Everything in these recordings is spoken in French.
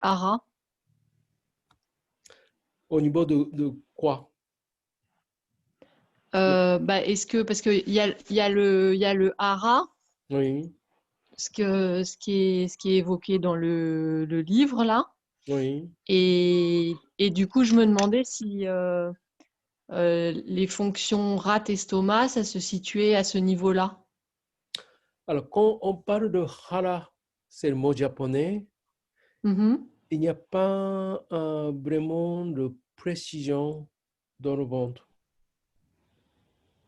Hara. Au niveau de quoi? Bah, est-ce que, parce qu'il y a le hara, Oui, ce qui est évoqué dans le livre là. oui. Et du coup, je me demandais si les fonctions rat-estomac, ça se situait à ce niveau-là. Alors, quand on parle de hara, c'est le mot japonais, Mhm. il n'y a pas vraiment de précision dans le ventre.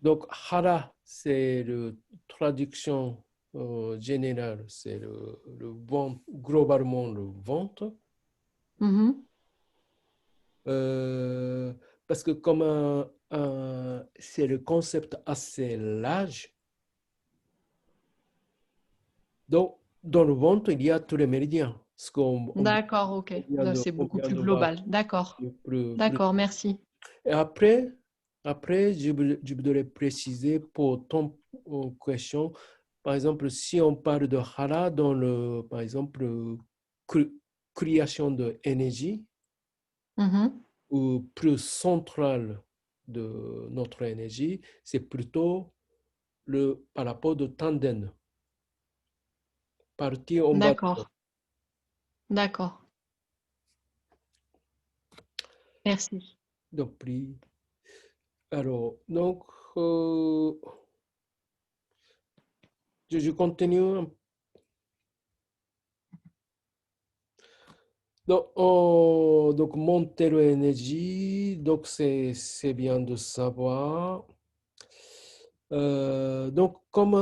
Donc, hara, c'est la traduction générale, c'est le ventre, globalement le ventre. Mhm. Euh, Parce que comme c'est le concept assez large, donc dans le ventre, il y a tous les méridiens. Ce D'accord, ok. Là, c'est on beaucoup vient plus de voir global. D'accord. plus D'accord, merci. Et après je voudrais préciser pour ton question, par exemple, si on parle de hara dans par exemple, cr- création d'énergie Mhm. ou plus centrale de notre énergie, c'est plutôt par rapport de tanden, partie en bas. D'accord. D'accord. Merci. Donc, alors, donc, je continue. Donc, monter l'énergie, donc c'est bien de savoir. Donc, comme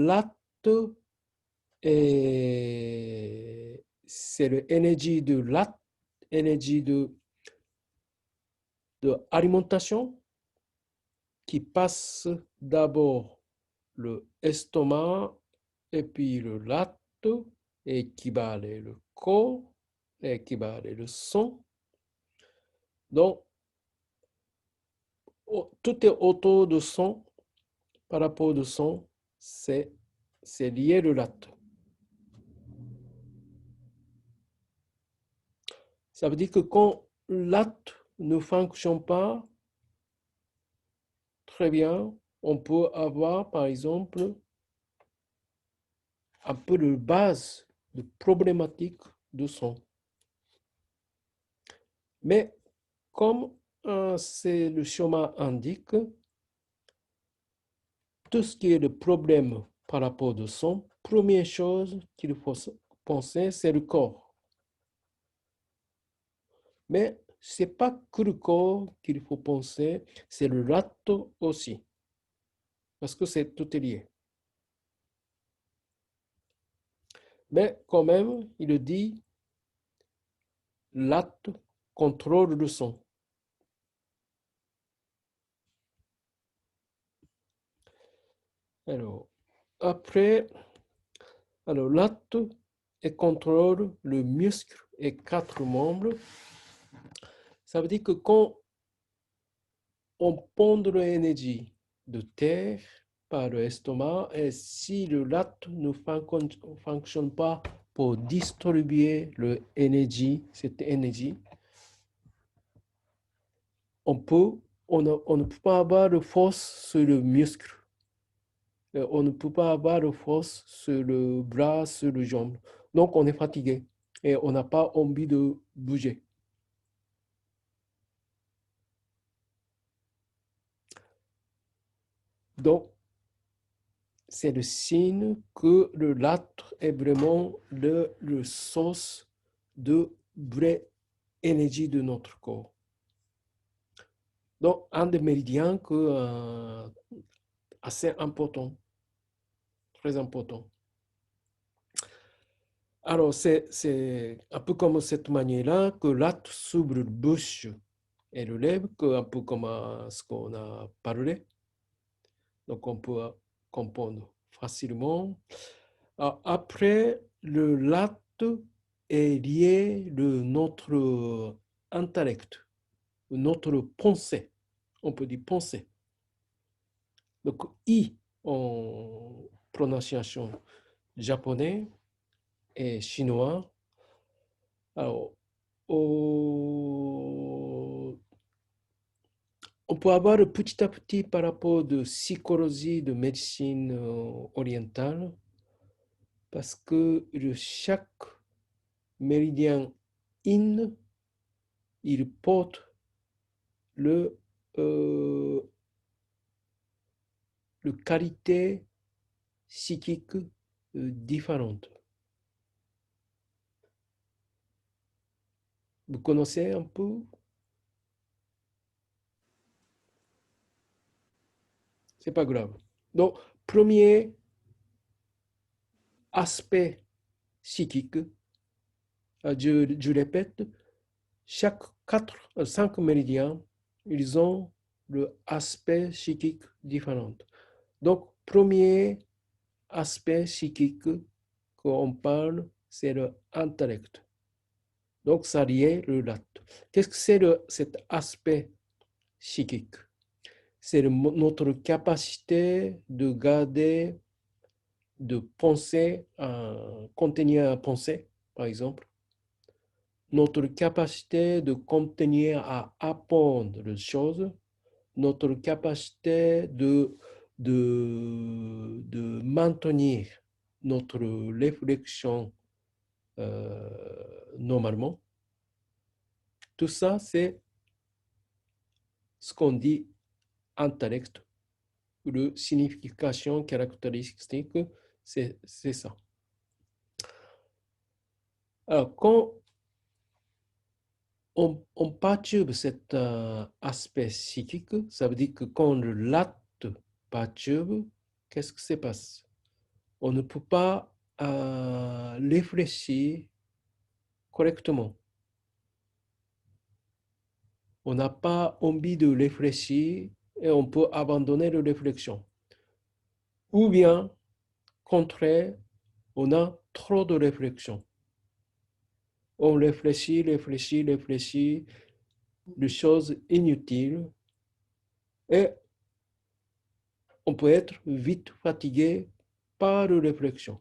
l'acte c'est l'énergie de l'acte, énergie de alimentation qui passe d'abord le estomac et puis le lacte et qui va aller le corps et qui va aller le sang. Donc, tout est autour de sang, par rapport au sang, c'est lié le lacte. Ça veut dire que quand le lacte ne fonctionne pas très bien, on peut avoir, par exemple, un peu de base de problématique de sang. Mais comme c'est le schéma indique, tout ce qui est de problème par rapport au sang, première chose qu'il faut penser, c'est le corps. Mais ce n'est pas que le corps qu'il faut penser, c'est le lacte aussi, parce que c'est tout est lié. Mais quand même, il dit, lacte contrôle le sang. Alors, après, lacte et contrôle le muscle et quatre membres. Ça veut dire que quand on pond de l'énergie de terre par l'estomac et si le lacte ne fonctionne pas pour distribuer cette énergie, on ne peut pas avoir de force sur le muscle. On ne peut pas avoir de force sur le bras, sur le jambe. Donc, on est fatigué et on n'a pas envie de bouger. Donc, c'est le signe que le lacte est vraiment le source de vraie énergie de notre corps. Donc, un des méridiens assez important, très important. Alors, c'est un peu comme cette manière-là que l'acte s'ouvre la bouche et le lèvre, un peu comme ce qu'on a parlé. Donc, on peut comprendre facilement. Après, le l'acte est lié de notre intellect, notre pensée. On peut dire pensée. Donc, I en prononciation japonais et chinois. Alors, au- on peut avoir petit à petit par rapport de psychologie, de médecine orientale, parce que chaque méridien in, il porte le, euh, le qualité psychique différente. Vous connaissez un peu? C'est pas grave. Donc, premier aspect psychique, je répète, chaque 5 méridiens, ils ont le aspect psychique différent. Donc, premier aspect psychique qu'on parle, c'est le intellect. Donc, ça lié le latte. Qu'est-ce que c'est cet aspect psychique? C'est notre capacité de garder, de penser, contenir à penser, par exemple. Notre capacité de contenir à apprendre les choses, notre capacité de maintenir notre réflexion normalement. Tout ça, c'est ce qu'on dit intellect, ou signification caractéristique, c'est ça. Alors, quand on perturbe cet aspect psychique, ça veut dire que quand le l'acte perturbe, qu'est-ce qui se passe? On ne peut pas réfléchir correctement. On n'a pas envie de réfléchir et on peut abandonner la réflexion. Ou bien, contraire, on a trop de réflexion. On réfléchit, réfléchit, réfléchit, des choses inutiles et on peut être vite fatigué par la réflexion.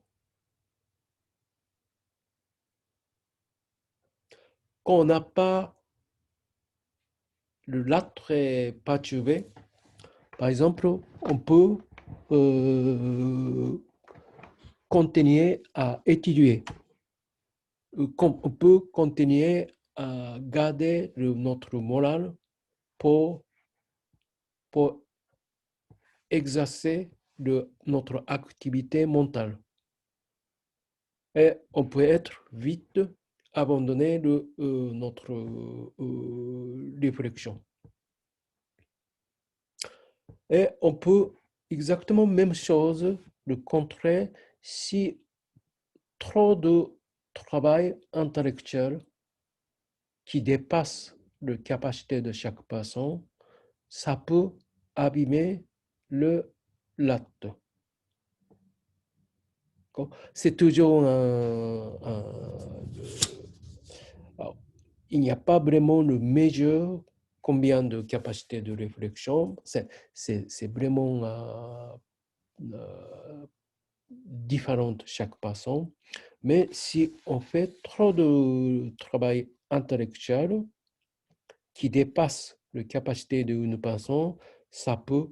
Quand on n'a pas le l'attrait perturbé, par exemple, on peut continuer à étudier. On peut continuer à garder notre morale pour, pour exercer notre activité mentale. Et on peut être vite abandonner notre réflexion. Et on peut exactement même chose, le contraire, si trop de travail intellectuel qui dépasse la capacité de chaque personne, ça peut abîmer le l'acte. C'est toujours alors, il n'y a pas vraiment le mesure combien de capacité de réflexion. C'est vraiment différente chaque personne. Mais si on fait trop de travail intellectuel qui dépasse la capacité d'une personne, ça peut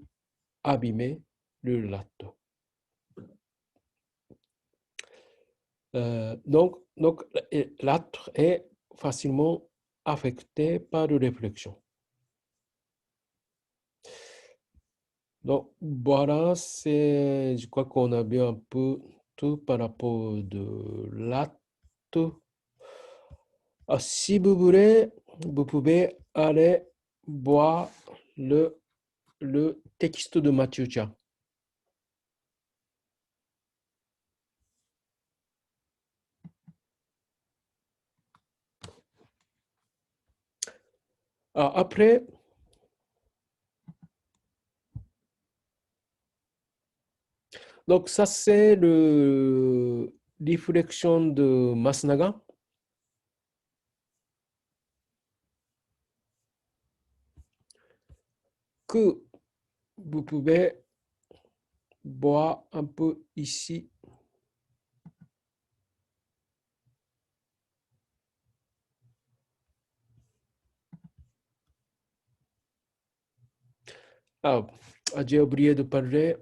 abîmer le latte. Donc l'être est facilement affecté par la réflexion. Donc voilà, je crois qu'on a vu un peu tout par rapport de l'acte. Si vous voulez, vous pouvez aller voir le texte de Mathieu Chia. Alors, après, donc ça c'est le réflexion de Masnaga. Que vous pouvez voir un peu ici. Ah, j'ai oublié de parler.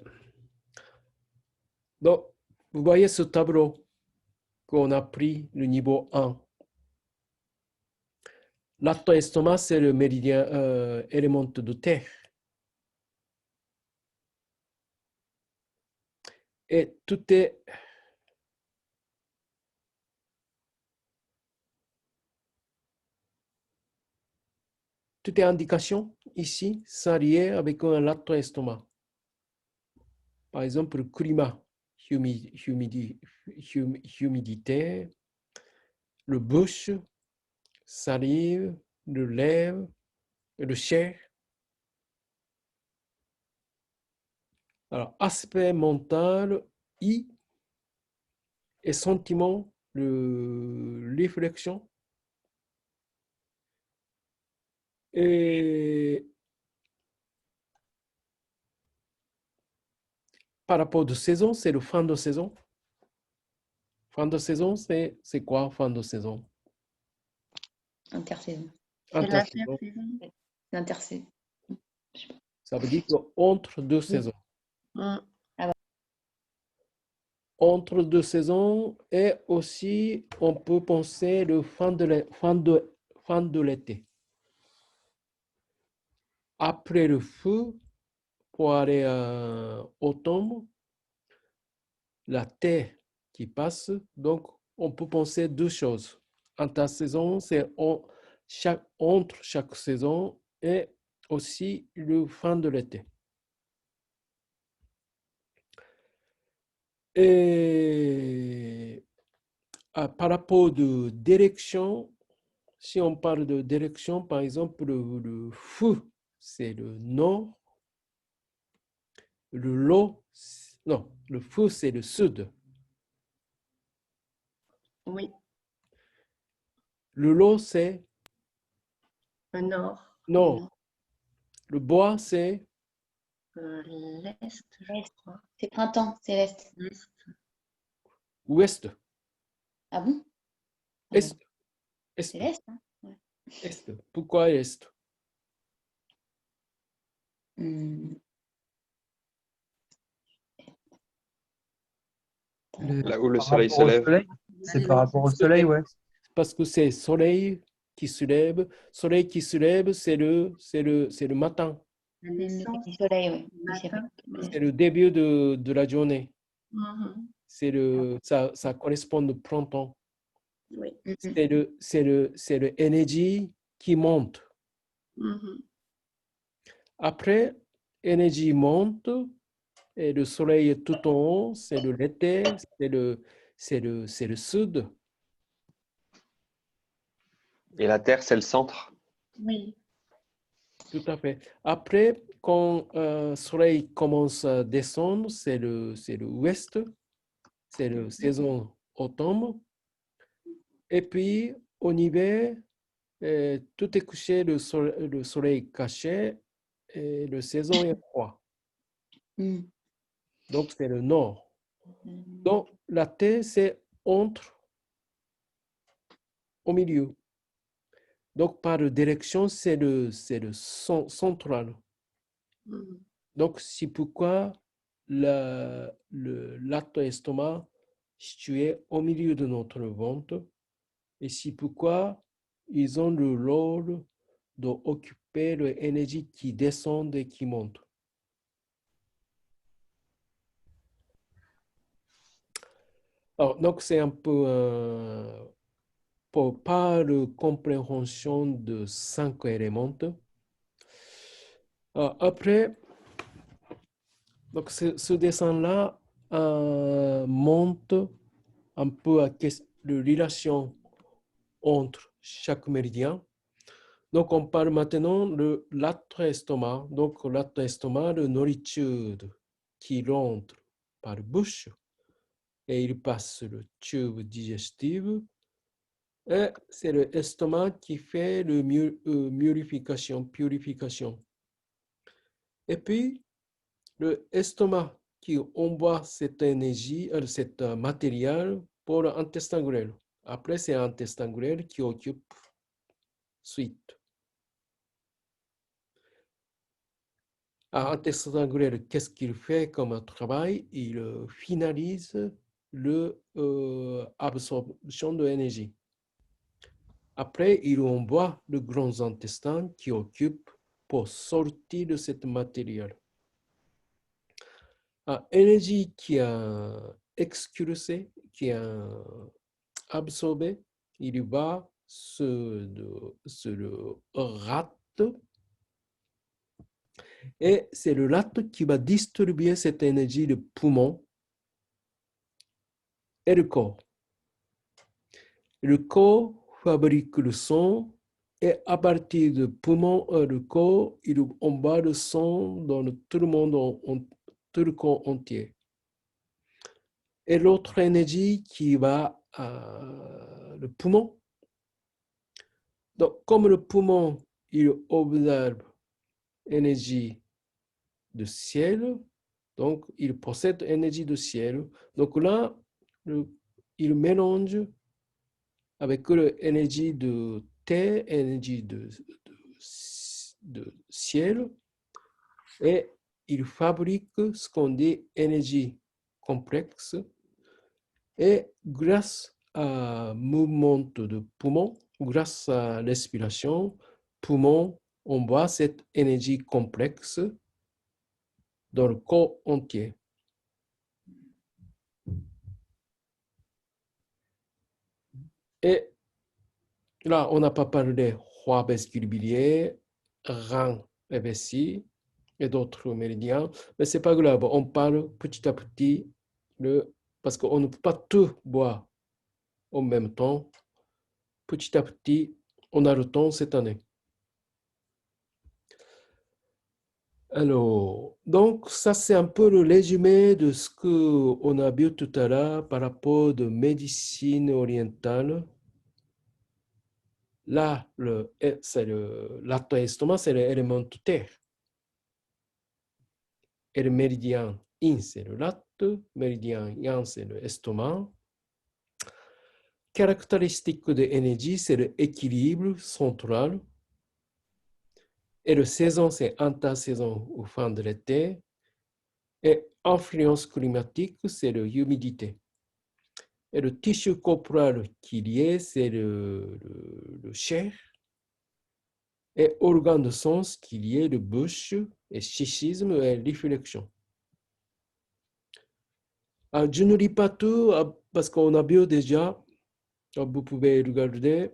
Donc, vous voyez ce tableau qu'on a pris, le niveau 1. L'acte estomac, c'est le méridien élément de terre. Et tout est indication ici, ça lié avec un l'acte estomac. Par exemple, le climat, humidité, le bouche, salive, le lèvre, le chair. Alors, aspect mental, I, et sentiment, le réflexion. Et par rapport de saison, c'est le fin de saison. Fin de saison, c'est quoi fin de saison? Intersaison. C'est Intersaison. l'intersaison. L'intersaison. Ça veut dire qu'entre deux saisons. Mm. Entre deux saisons et aussi on peut penser le fin de l'été. Après le feu, pour aller à automne, la terre qui passe, donc on peut penser deux choses. Intersaison, c'est entre chaque saison et aussi le fin de l'été. Et par rapport de direction, si on parle de direction, par exemple, le feu, c'est le nord. Le feu, c'est le sud. Oui, Le lot, c'est le nord. nord. Le bois, c'est L'est, je Est. crois. C'est printemps, c'est l'Est. L'est. ouest. Ah bon? Est. C'est l'Est, hein? Est. Pourquoi est? Hmm. Là où le Par soleil rapport se au lève. soleil, c'est par rapport au soleil, ouais. Parce que c'est soleil qui se lève. Soleil qui se lève, c'est le matin. La Le naissance du soleil, oui. du C'est matin. vrai. C'est le début de la journée. Mhm. Ça correspond au printemps. Oui. C'est l'énergie qui monte. Mhm. Après, énergie monte et le soleil est tout en haut, c'est l'été, c'est le sud. Et la Terre, c'est le centre. Oui. Tout à fait. Après, quand le soleil commence à descendre, c'est le ouest, c'est la saison automne. Et puis, en hiver, tout est couché, le soleil caché, et la saison est froid. Hmm. Donc, c'est le nord. Donc, la Terre, c'est au milieu. Donc, par direction, c'est le central. Mhm. Donc, c'est pourquoi l'acte estomac situé au milieu de notre ventre. Et c'est pourquoi ils ont le rôle d'occuper l'énergie qui descend et qui monte. Alors, donc, c'est un peu pour par compréhension de 5 éléments. Après, donc ce dessin-là montre un peu la relation entre chaque méridien. Donc, on parle maintenant de l'âtre-estomac. Donc, l'âtre-estomac, de nourriture qui rentre par bouche et il passe le tube digestif. Et c'est l'estomac qui fait la purification. Et puis, l'estomac qui envoie cette énergie, cet matériel pour l'intestin grêle. Après, c'est l'intestin grêle qui occupe suite. Un intestin grêle, qu'est-ce qu'il fait comme travail? Il finalise l'absorption de l'énergie. Après, il envoie le grand intestin qui occupe pour sortir de cette matériel. L'énergie qui a expulsé, qui a absorbé, il va sur le rate. Et c'est le rate qui va distribuer cette énergie de poumon et le corps. Le corps fabrique le sang et à partir du poumon et du corps, il envoie le sang dans tout le monde, tout le corps entier. Et l'autre énergie qui va le poumon. Donc, comme le poumon, il observe l'énergie du ciel, donc il possède l'énergie du ciel. Donc là, il mélange avec l'énergie de terre, l'énergie de ciel, et il fabrique ce qu'on dit énergie complexe. Et grâce à mouvement de poumon, grâce à l'expiration, poumon envoie cette énergie complexe dans le corps entier. Et là, on n'a pas parlé roi bascule biliaire, rein et vessie et d'autres méridiens, mais ce n'est pas grave, on parle petit à petit, parce qu'on ne peut pas tout boire en même temps. Petit à petit, on a le temps cette année. Alors, donc ça c'est un peu le résumé de ce qu'on a vu tout à l'heure par rapport de médecine orientale. Là, l'acte estomac, c'est l'élément de terre. Et le méridien yin, c'est le latte, méridien yang, c'est l'estomac. Caractéristique de l'énergie, c'est l'équilibre central. Et la saison, c'est intersaison ou fin de l'été. Et influence climatique, c'est l'humidité. Et le tissu corporel qu'il y a, c'est le chair. Et organe de sens qu'il y a, le bouche, et schisme et réflexion. Je ne lis pas tout parce qu'on a vu déjà. Vous pouvez regarder.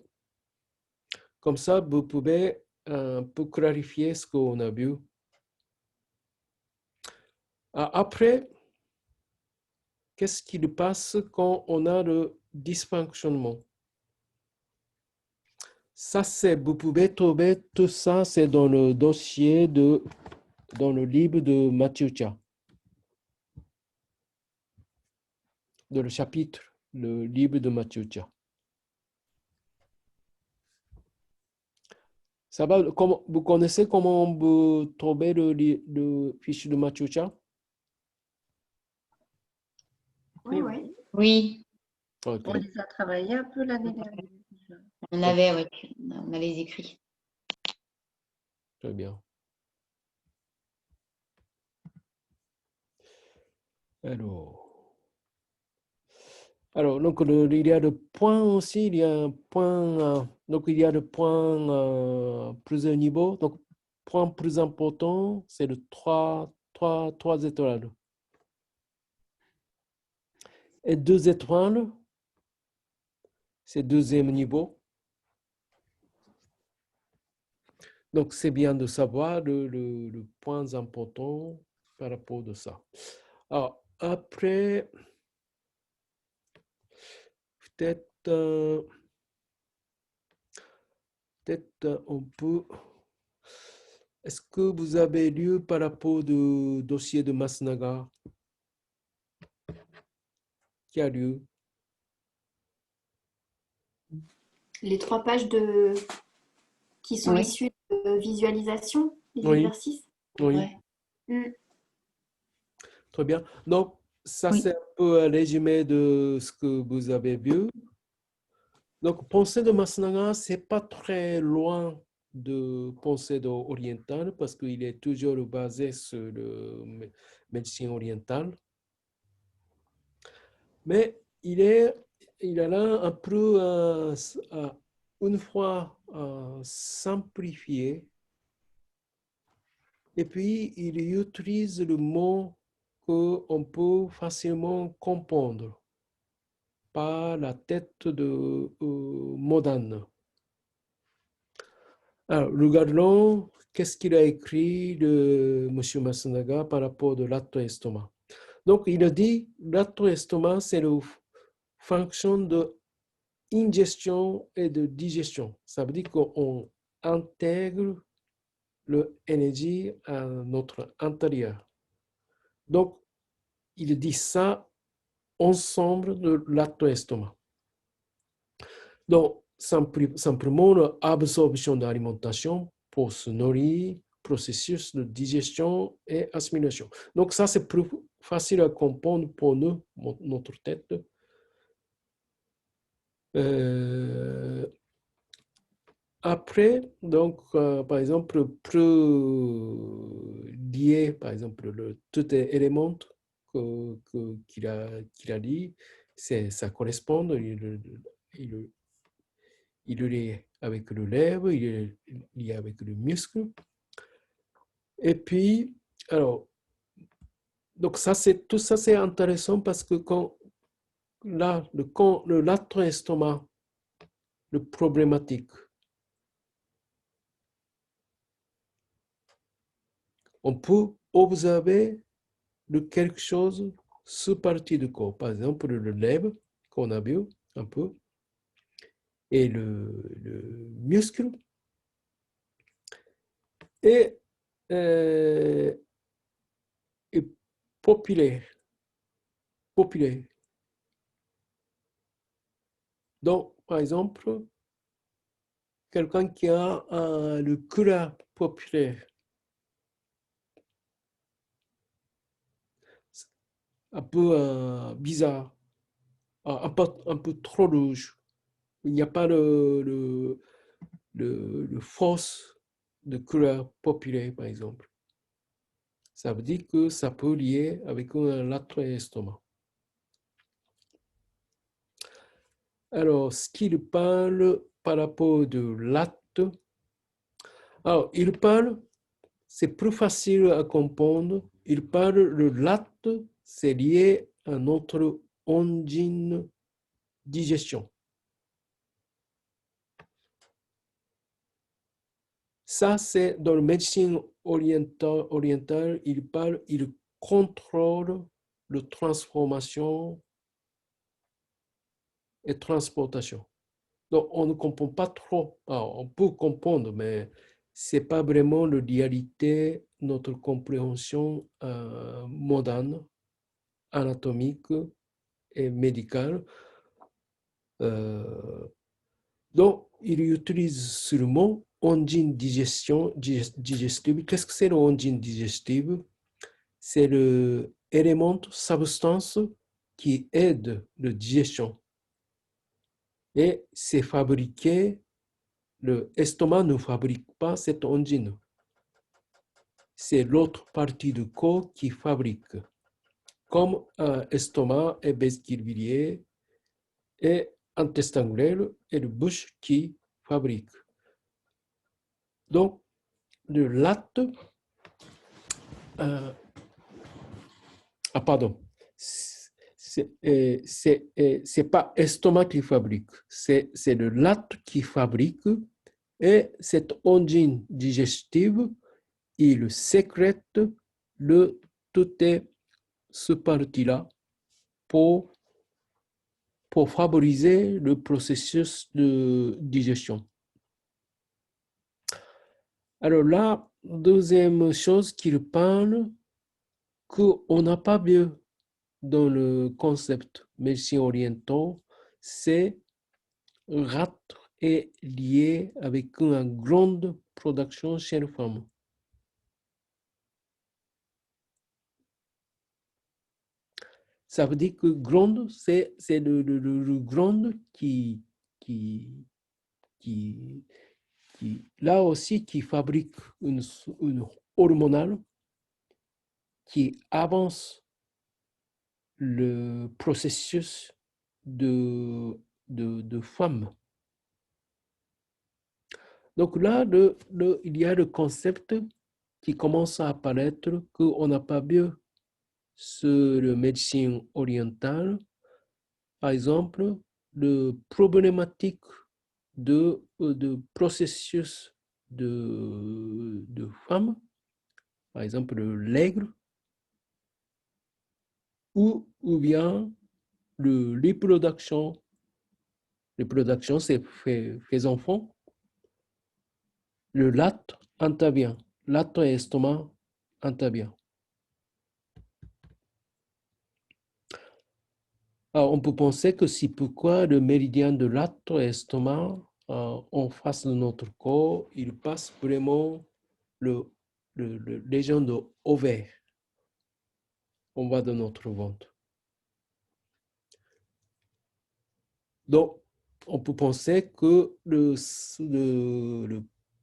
Comme ça, vous pouvez un peu clarifier ce qu'on a vu. Après, qu'est-ce qui passe quand on a le dysfonctionnement? Ça, vous pouvez trouver tout ça, c'est dans le dossier dans le livre de Mathieu Chia. Dans le chapitre, le livre de Mathieu Chia. Ça va, vous connaissez comment vous trouvez le fichier de Mathieu Chia? Oui, oui. Oui, Okay. On les a travaillés un peu l'année dernière. on a les écrits. Très bien. Alors donc, il y a le point aussi, il y a un point, donc il y a le point plusieurs niveaux. Donc, point plus important, c'est le 3 étoiles. Et 2 étoiles, c'est deuxième niveau. Donc, c'est bien de savoir le point important par rapport à ça. Alors, après, peut-être on peut... Est-ce que vous avez lu par rapport au dossier de Masunaga? Qui a lu? Les 3 pages qui sont Oui. issues de visualisation, les Oui. exercices. Oui. Ouais. Très bien. Donc, ça, Oui. c'est un peu un résumé de ce que vous avez vu. Donc, pensée de Masunaga, ce n'est pas très loin de pensée orientale parce qu'il est toujours basé sur la médecine orientale. Mais il a là un peu, une fois simplifié, et puis il utilise le mot qu'on peut facilement comprendre par la tête de moderne. Alors, regardons qu'est-ce qu'il a écrit de M. Masunaga par rapport de l'atto-estomac. Donc, il a dit l'atto-estomac, c'est la fonction de ingestion et de digestion. Ça veut dire qu'on intègre l'énergie à notre intérieur. Donc, il dit ça ensemble de l'atto-estomac. Donc, simplement l'absorption de l'alimentation pour se nourrir, processus de digestion et assimilation. Donc, ça, c'est plus facile à comprendre pour nous, notre tête. Après, donc, par exemple, plus lié, par exemple, tout élément qu'il a dit, ça correspond, il est lié avec le lèvre, il est lié avec le muscle. Et puis, alors, donc tout ça c'est intéressant parce que quand le gastro-estomac, le problématique, on peut observer de quelque chose sous partie du corps. Par exemple, le lèvre qu'on a vu un peu et le muscle et populaire. Donc, par exemple, quelqu'un qui a le couleur populaire, un peu bizarre, un peu trop rouge. Il n'y a pas le force de couleur populaire, par exemple. Ça veut dire que ça peut lier avec un gastro-estomac. Alors, ce qu'il parle par rapport de l'acte, alors, il parle, c'est plus facile à comprendre, il parle de l'acte, c'est lié à notre engine digestion. Ça, c'est dans la médecine orientale, il contrôle la transformation et transportation. Donc, on ne comprend pas trop. Alors, on peut comprendre, mais ce n'est pas vraiment la réalité, notre compréhension moderne, anatomique et médicale. Donc, il utilise ce mot engine digestive. Qu'est-ce que c'est l'engine digestive? C'est l'élément, substance qui aide la digestion. Et c'est fabriqué, l'estomac ne fabrique pas cette engine. C'est l'autre partie du corps qui fabrique. Comme estomac et vestibulier et intestin grêle et la bouche qui fabrique. Donc, le lacte, pardon, c'est pas estomac qui fabrique, c'est le lacte qui fabrique et cette engine digestive, il sécrète toutes ces parties-là pour favoriser le processus de digestion. Alors là, deuxième chose qu'il parle, qu'on n'a pas vu dans le concept médecine orientale, c'est rat est lié avec une grande production chez les femmes. Ça veut dire que grande, c'est le grande qui là aussi qui fabrique une hormonale qui avance le processus de femme. Donc là, il y a le concept qui commence à apparaître qu'on n'a pas vu sur la médecine orientale. Par exemple, le problématique de processus de femme, par exemple l'aigle, ou bien les productions, c'est fait enfants, le latte intervient, latte et estomac intervient. Alors, on peut penser que c'est pourquoi le méridien de latte et estomac en face de notre corps, il passe vraiment le légion de ovaire en bas de notre ventre. Donc, on peut penser que le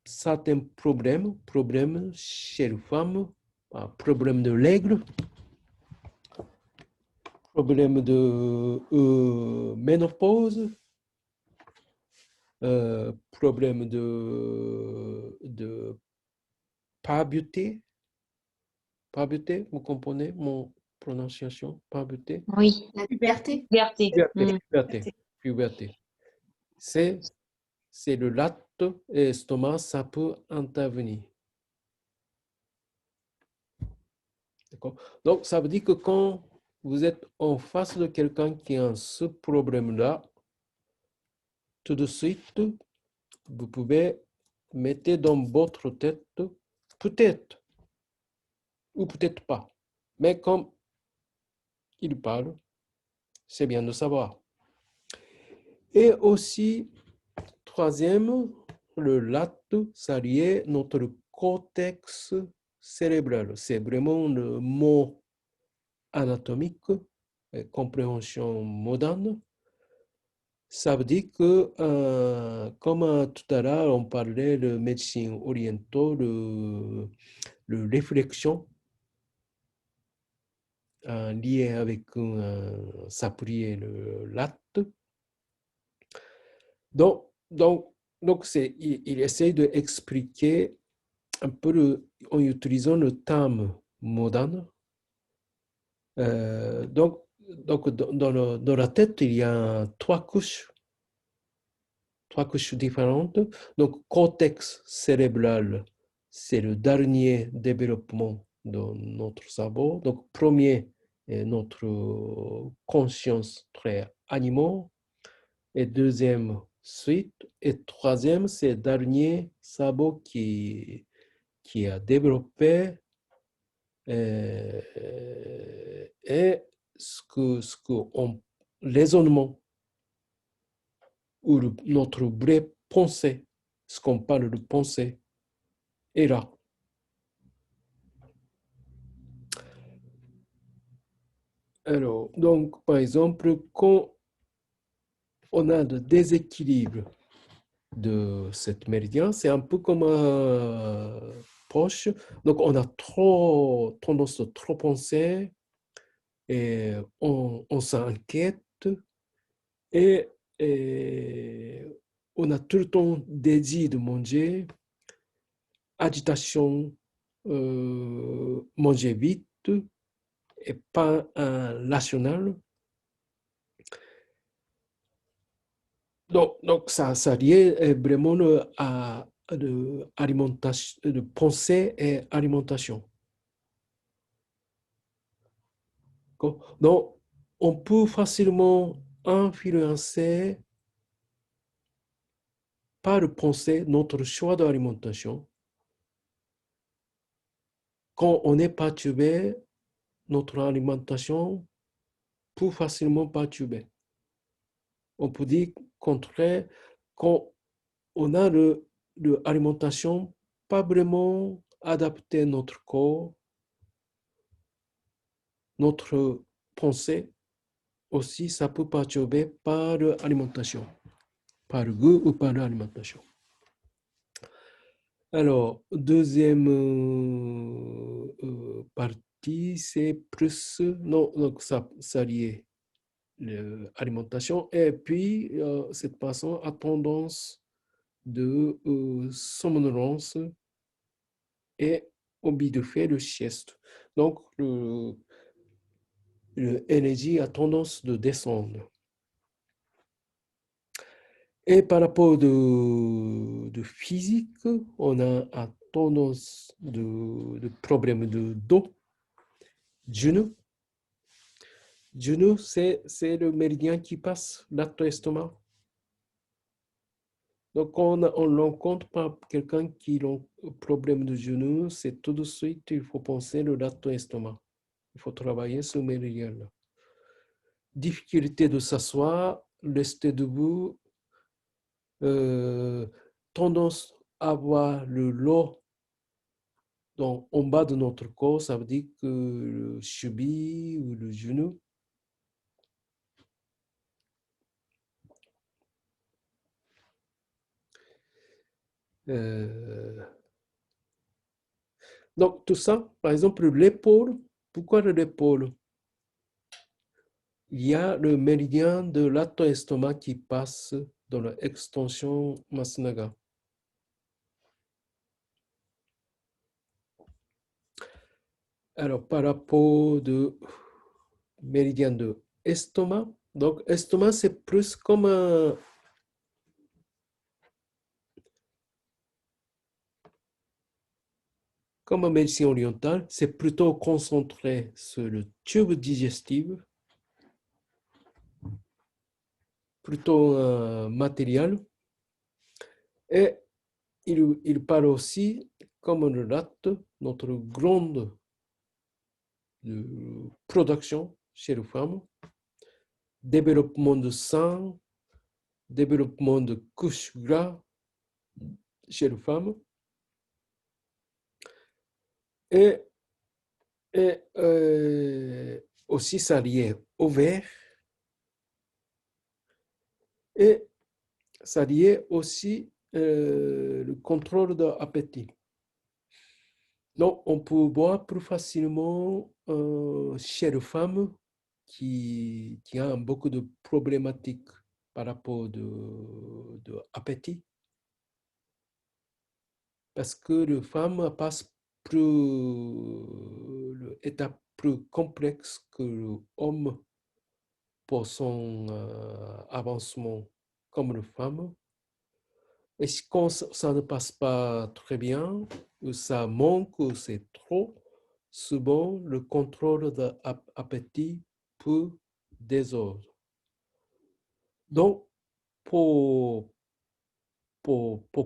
certains problèmes chez les femmes, problème de l'aigle, problème de ménopause, problème de puberté, vous comprenez mon prononciation, puberté? Oui, La puberté. puberté. Puberté. C'est le latte et l'estomac, ça peut intervenir. D'accord? Donc, ça veut dire que quand vous êtes en face de quelqu'un qui a ce problème-là, tout de suite, vous pouvez mettre dans votre tête, peut-être, ou peut-être pas. Mais comme il parle, c'est bien de savoir. Et aussi, troisième, le latte, ça lié notre cortex cérébral. C'est vraiment le mot anatomique, compréhension moderne. Ça veut dire que, comme tout à l'heure, on parlait de médecine orientale, de réflexion liée avec s'appuyer le latte. Donc il essaie d'expliquer un peu en utilisant le terme moderne. Donc dans la tête, il y a trois couches différentes. Donc, cortex cérébral, c'est le dernier développement de notre cerveau. Donc, premier est notre conscience très animaux. Et deuxième, suite. Et troisième, c'est le dernier cerveau qui a développé et raisonnement ou notre vraie pensée, ce qu'on parle de pensée, est là. Alors, donc, par exemple, quand on a de déséquilibre de cette méridien, c'est un peu comme un poche. Donc, on a trop tendance à trop penser et on s'inquiète et on a tout le temps désir de manger, agitation, manger vite et pas rationnel. Donc ça lié vraiment à alimentation, de pensée et alimentation. Donc, on peut facilement influencer par le pensée notre choix d'alimentation. Quand on est perturbé, notre alimentation peut facilement perturber. On peut dire contraire, quand on a l'alimentation pas vraiment adaptée à notre corps, notre pensée aussi, ça peut perturber par l'alimentation, par le goût ou par l'alimentation. Alors, deuxième partie, c'est plus, non, donc ça lié l'alimentation. Et puis, cette personne a tendance de somnolence et envie de faire le sieste. Donc, l'énergie a tendance de descendre. Et par rapport de physique, on a tendance de problème de dos, genou. Genou, c'est le méridien qui passe l'ato-estomac. Donc, on rencontre pas quelqu'un qui a un problème de genou, c'est tout de suite, il faut penser le lato-estomac. Il faut travailler ce méridien-là. Difficulté de s'asseoir, rester debout, tendance à avoir le lot en bas de notre corps, ça veut dire que le cheville ou le genou. Donc, tout ça, par exemple, l'épaule, pourquoi l'épaule? Il y a le méridien de l'ato-estomac qui passe dans l'extension Masnaga. Alors, par rapport de méridien de estomac, donc estomac, c'est plus comme un médecine orientale, c'est plutôt concentré sur le tube digestif, plutôt matériel. Et il parle aussi, comme le latte, notre grande production chez les femmes, développement de sang, développement de couches gras chez les femmes, et aussi ça lié au verre, et ça lié aussi le contrôle de l'appétit. Donc, on peut voir plus facilement chez les femmes qui ont beaucoup de problématiques par rapport de appétit. Parce que les femmes passent l'étape plus complexe que l'homme pour son avancement comme les femmes. Et quand ça ne passe pas très bien, ou ça manque, ou c'est trop, souvent le contrôle de l'appétit peut désordre. Donc, pour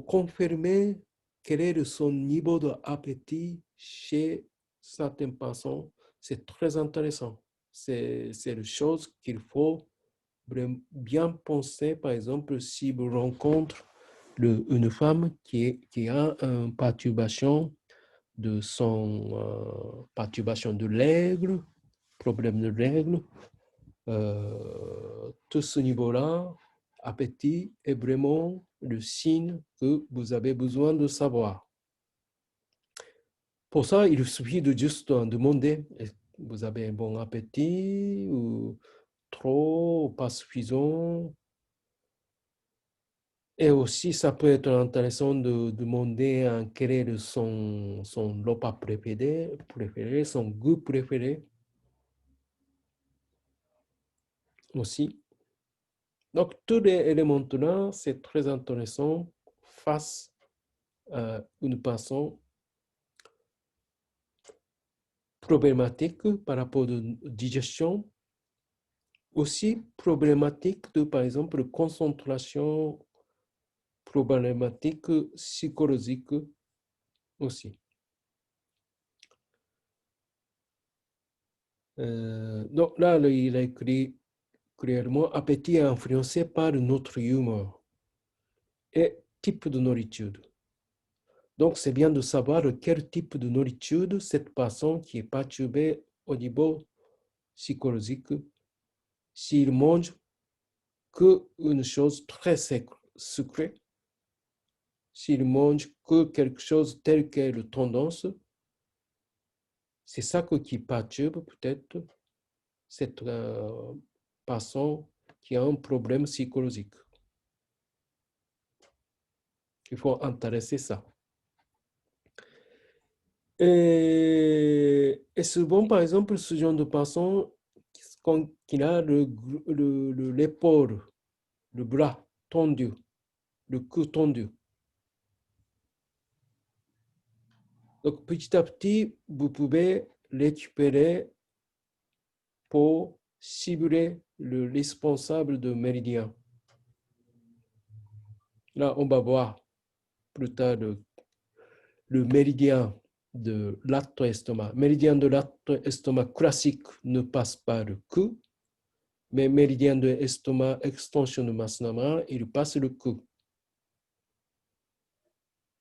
confirmer quel est son niveau d'appétit chez certaines personnes, c'est très intéressant. C'est une chose qu'il faut bien penser. Par exemple, si vous rencontrez une femme qui a une perturbation de perturbation de l'aigle, problème de l'aigle, tout ce niveau-là, appétit est vraiment le signe que vous avez besoin de savoir. Pour ça, il suffit de juste demander, vous avez un bon appétit ou trop, ou pas suffisant. Et aussi, ça peut être intéressant de demander quel est son repas préféré, son goût préféré aussi. Donc, tous les éléments-là, c'est très intéressant face à une personne problématique par rapport à la digestion, aussi problématique de, par exemple, concentration, problématique psychologique aussi. Donc là, il a écrit clairement, appétit est influencé par notre humeur et type de nourriture. Donc, c'est bien de savoir quel type de nourriture cette personne qui est perturbée au niveau psychologique, s'il mange qu'une chose très sucrée, s'il mange que quelque chose tel quelle tendance, c'est ça qui perturbe peut-être cette personne qui a un problème psychologique. Il faut intéresser ça. Et souvent, par exemple, ce genre de personne qui a l'épaule, le bras tendu, le cou tendu. Donc, petit à petit, vous pouvez récupérer pour cibler le responsable de méridien. Là, on va voir plus tard le méridien de l'acte-estomac. Méridien de l'acte-estomac classique ne passe pas le cou, mais méridien de l'estomac, extension de Masnama, il passe le cou.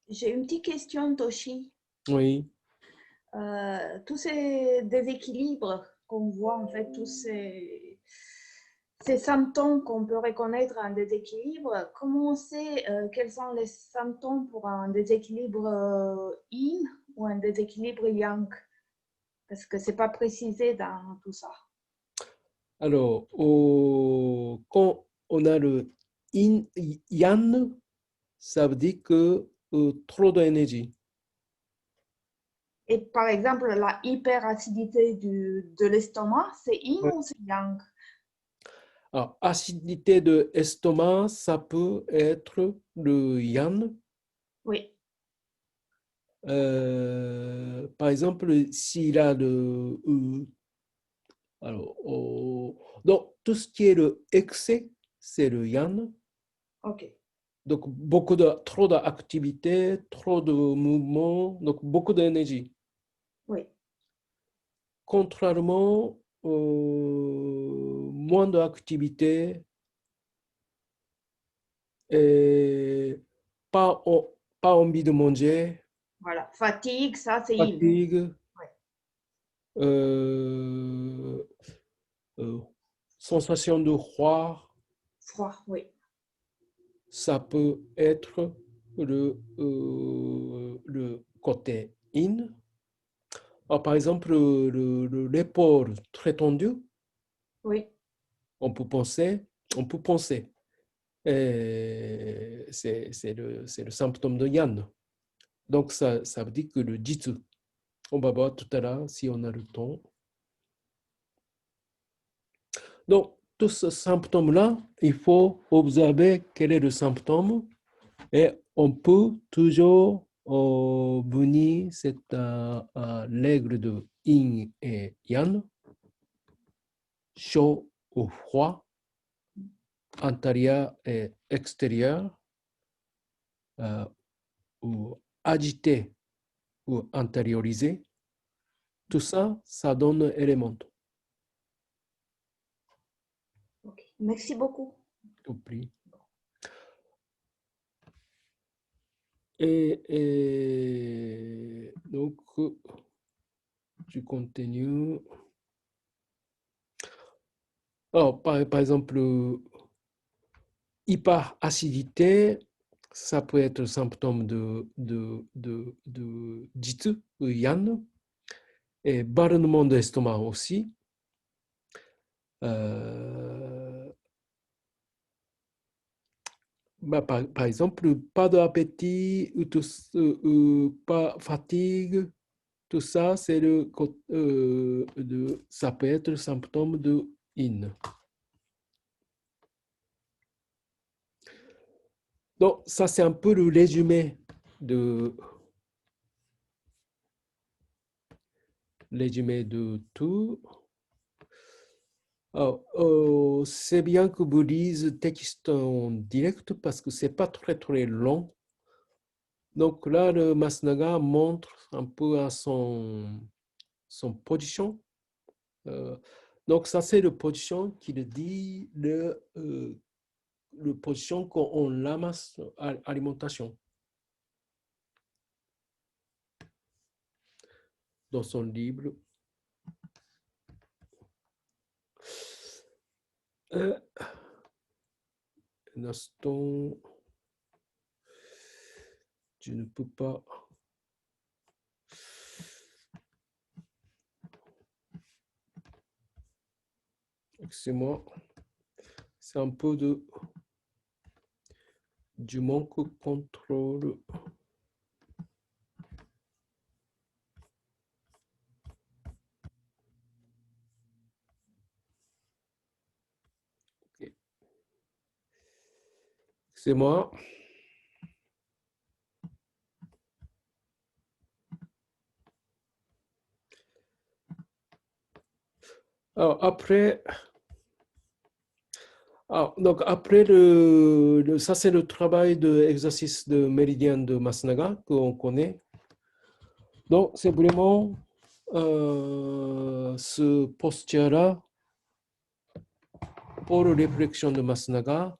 J'ai une petite question, Toshi. Oui. Tous ces déséquilibres qu'on voit, en fait, tous ces symptômes qu'on peut reconnaître en déséquilibre, comment on sait quels sont les symptômes pour un déséquilibre yin ou un déséquilibre yang? Parce que ce n'est pas précisé dans tout ça. Alors, quand on a le yang, ça veut dire que trop d'énergie. Et par exemple, la hyperacidité de l'estomac, c'est yin Ouais. ou c'est yang? Alors, acidité de l'estomac, ça peut être le yang. Oui. Par exemple, s'il a alors, donc, tout ce qui est le excès, c'est le yang. OK. Donc, trop d'activité, trop de mouvement, donc beaucoup d'énergie. Oui. Contrairement, moins d'activité et pas envie de manger, Voilà. Fatigue, ça, c'est yin. fatigue, Ouais. sensation de froid, Froid, oui. ça peut être le côté yin. Alors, par exemple, l'épaule très tendue, Oui. on peut penser, c'est le symptôme de Yang. Donc, ça veut dire que le jitsu, on va voir tout à l'heure si on a le temps. Donc, tous ces symptômes-là, il faut observer quel est le symptôme et on peut toujours venir cette règle de yin et yang, chaud ou froid, intérieur et extérieur, ou agité ou intériorisé, tout ça, ça donne élément. Okay. Merci beaucoup. Tout pris. Et donc, tu continues. Alors, par exemple, hyperacidité, ça peut être symptôme de jitsu ou yang, et ballonnement de l'estomac aussi. Par exemple, pas d'appétit, pas fatigue, tout ça, c'est ça peut être le symptôme de yin. Donc, ça, c'est un peu le résumé de tout. Alors, c'est bien que vous lisez le texte en direct parce que c'est pas très, très long. Donc là, le Masnaga montre un peu à son position. Donc ça, c'est la position qu'il dit, le position qu'on ramasse à l'alimentation. Dans son livre. Un instant. je ne peux pas. Excusez-moi, c'est un peu du manque de contrôle. Ok. C'est moi. Alors, après, donc après ça c'est le travail de exercice de méridien de Masnaga qu'on connaît. Donc c'est vraiment ce posture-là pour réflexion de Masnaga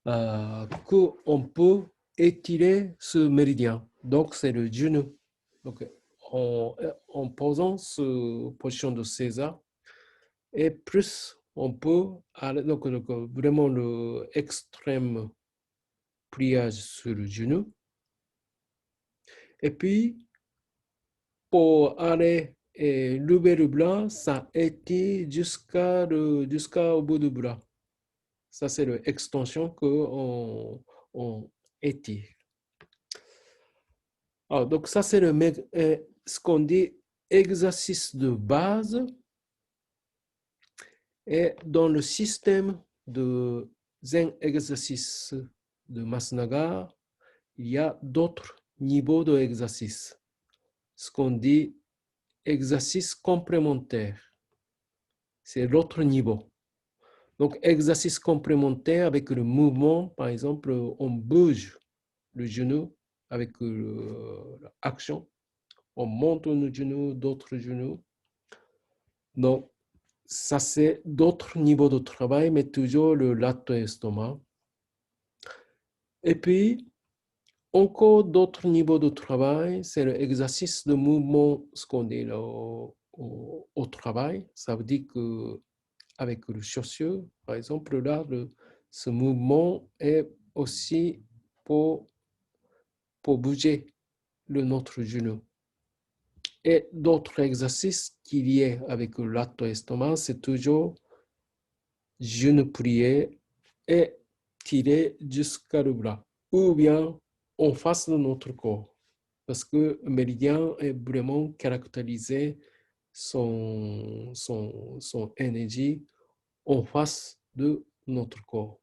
qu'on peut étirer ce méridien. Donc c'est le genou. Donc en posant ce position de César et plus on peut aller, donc vraiment le extrême pliage sur le genou. Et puis, pour aller et lever le bras, ça été jusqu'au bout du bras. Ça, c'est l'extension qu'on étire. Alors, donc, ça, c'est ce qu'on dit exercice de base. Et dans le système de Zen exercice de Masnaga, il y a d'autres niveaux d'exercice. Ce qu'on dit exercice complémentaire. C'est l'autre niveau. Donc, exercice complémentaire avec le mouvement, par exemple, on bouge le genou avec l'action. On monte le genou, d'autres genoux. Donc, ça, c'est d'autres niveaux de travail, mais toujours le lato estomac. Et puis, encore d'autres niveaux de travail, c'est l'exercice de mouvement, ce qu'on dit là, au travail. Ça veut dire qu'avec le chaussure, par exemple, là, ce mouvement est aussi pour bouger notre genou. Et d'autres exercices qui liés avec le lato estomac, c'est toujours genou plié et tiré jusqu'à le bras, ou bien en face de notre corps, parce que le méridien est vraiment caractérisé son énergie en face de notre corps.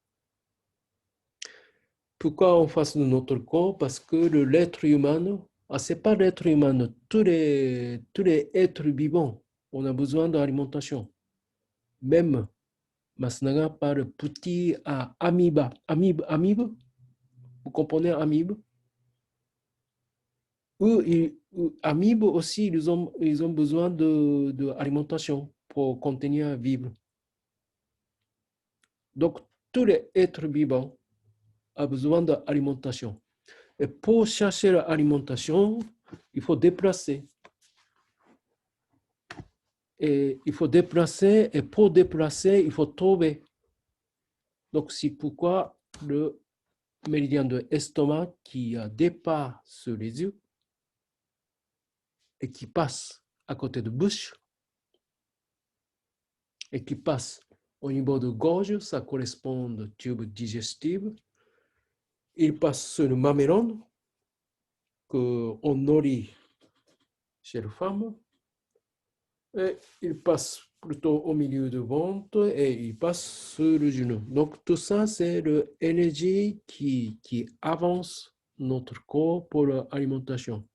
Pourquoi en face de notre corps? Parce que l'être humain, ce n'est pas l'être humain, tous les êtres vivants, on a besoin d'alimentation. Même Masnaga parle petit amoeba. Amoeba, vous comprenez amoeba? Amoeba aussi, ils ont besoin d'alimentation pour continuer à vivre. Donc, tous les êtres vivants ont besoin d'alimentation. Et pour chercher l'alimentation, il faut déplacer. Et il faut déplacer, et pour déplacer, il faut trouver. Donc, c'est pourquoi le méridien de l'estomac qui dépasse sur les yeux et qui passe à côté de bouche et qui passe au niveau de gorge, ça correspond au tube digestif. Il passe sur le mamelon qu'on nourrit chez les femmes. Et il passe plutôt au milieu du ventre et il passe sur le genou. Donc tout ça, c'est l'énergie qui avance notre corps pour l'alimentation.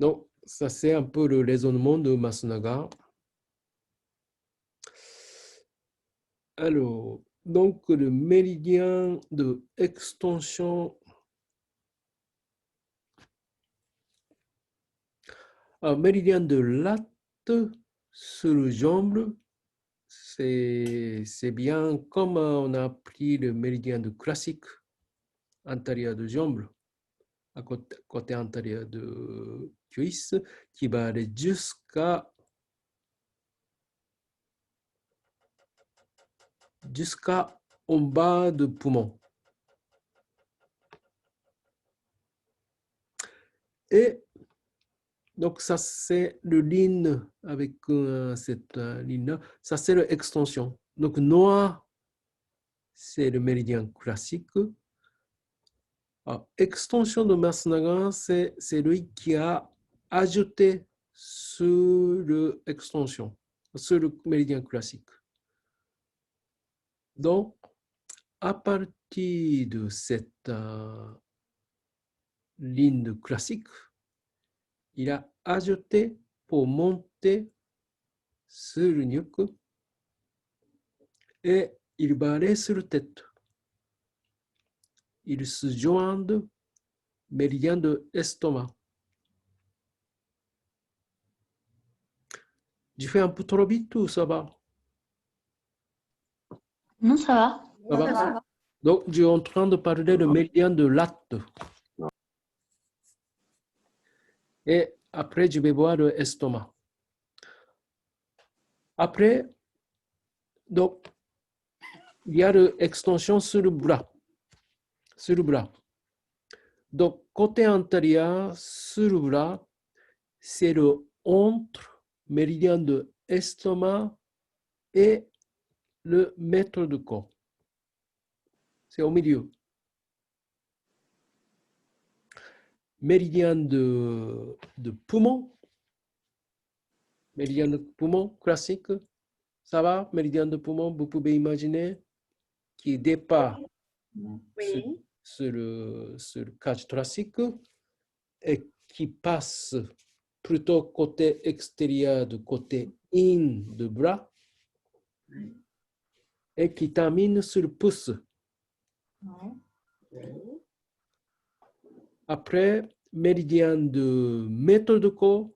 Donc ça, c'est un peu le raisonnement de Masnaga. Alors, donc le méridien de extension. Un méridien de latte sur le jambe, c'est bien comme on a pris le méridien de classique antérieur de jambe, à côté antérieur de cuisse, qui va aller jusqu'à en bas du poumon. Et donc, ça, c'est le ligne avec cette ligne-là. Ça, c'est l'extension. Donc, noir, c'est le méridien classique. Alors, extension de Matsunaga, c'est lui qui a ajouté sur l'extension, sur le méridien classique. Donc, à partir de cette ligne classique, il a ajouté pour monter sur le nuque et il va aller sur la tête. Il se joint méridien de l'estomac. Je fais un peu trop vite ou ça va? Non, ça va. Ça va? Ça va. Donc, je suis en train de parler de méridien de latte. Et après, je vais voir l'estomac. Après, donc, il y a l'extension sur le bras. Sur le bras. Donc, côté antérieur, sur le bras, c'est le entre méridien de l'estomac et le mètre de corps. C'est au milieu. Méridien de poumon. Méridien de poumon classique. Ça va? Méridien de poumon, vous pouvez imaginer qui départ Oui. sur le cage thoracique et qui passe plutôt côté extérieur de côté in de bras et qui termine sur le pouce. Après, méridien de mètre de corps.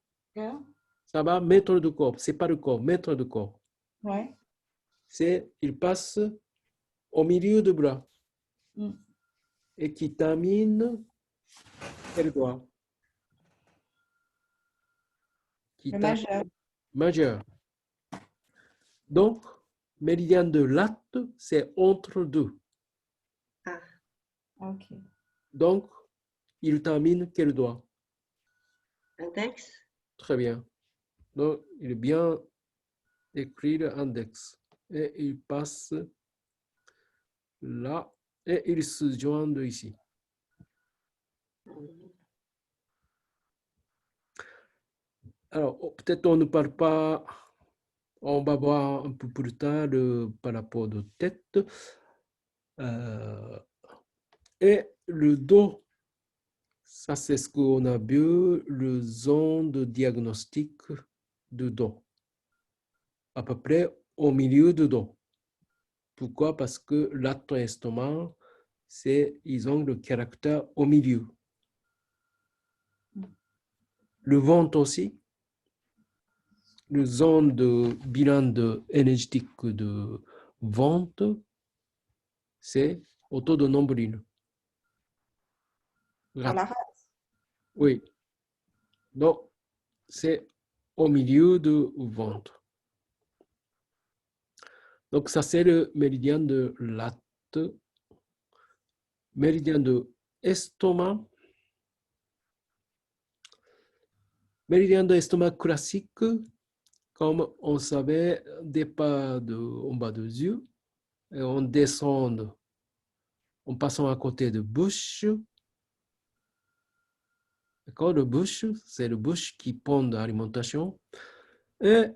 Ça va, mètre de corps. C'est pas le corps, mètre de corps. Ouais. Il passe au milieu du bras Mm. et qui termine quel doigt? Qui Le termine- majeur. Majeur. Donc, méridien de latte, c'est entre deux. Ok. Donc, il termine quel doigt? Index. Très bien. Donc, il est bien écrit l'index. Et il passe là et il se joint ici. Alors, peut-être on ne parle pas, on va voir un peu plus tard par rapport de tête. Et le dos, ça c'est ce qu'on a vu, le zone de diagnostic du dos. À peu près au milieu du dos. Pourquoi? Parce que l'estomac, ils ont le caractère au milieu. Le ventre aussi, le zone de bilan énergétique de ventre, c'est autour de nombril. À la race. Oui. Donc, c'est au milieu du ventre. Donc, ça, c'est le méridien de latte. Méridien de estomac. Méridien de estomac classique, comme on savait, départ en bas des yeux, et on descend en passant à côté de bouche. D'accord, le bouche, c'est le bouche qui pond l'alimentation. Et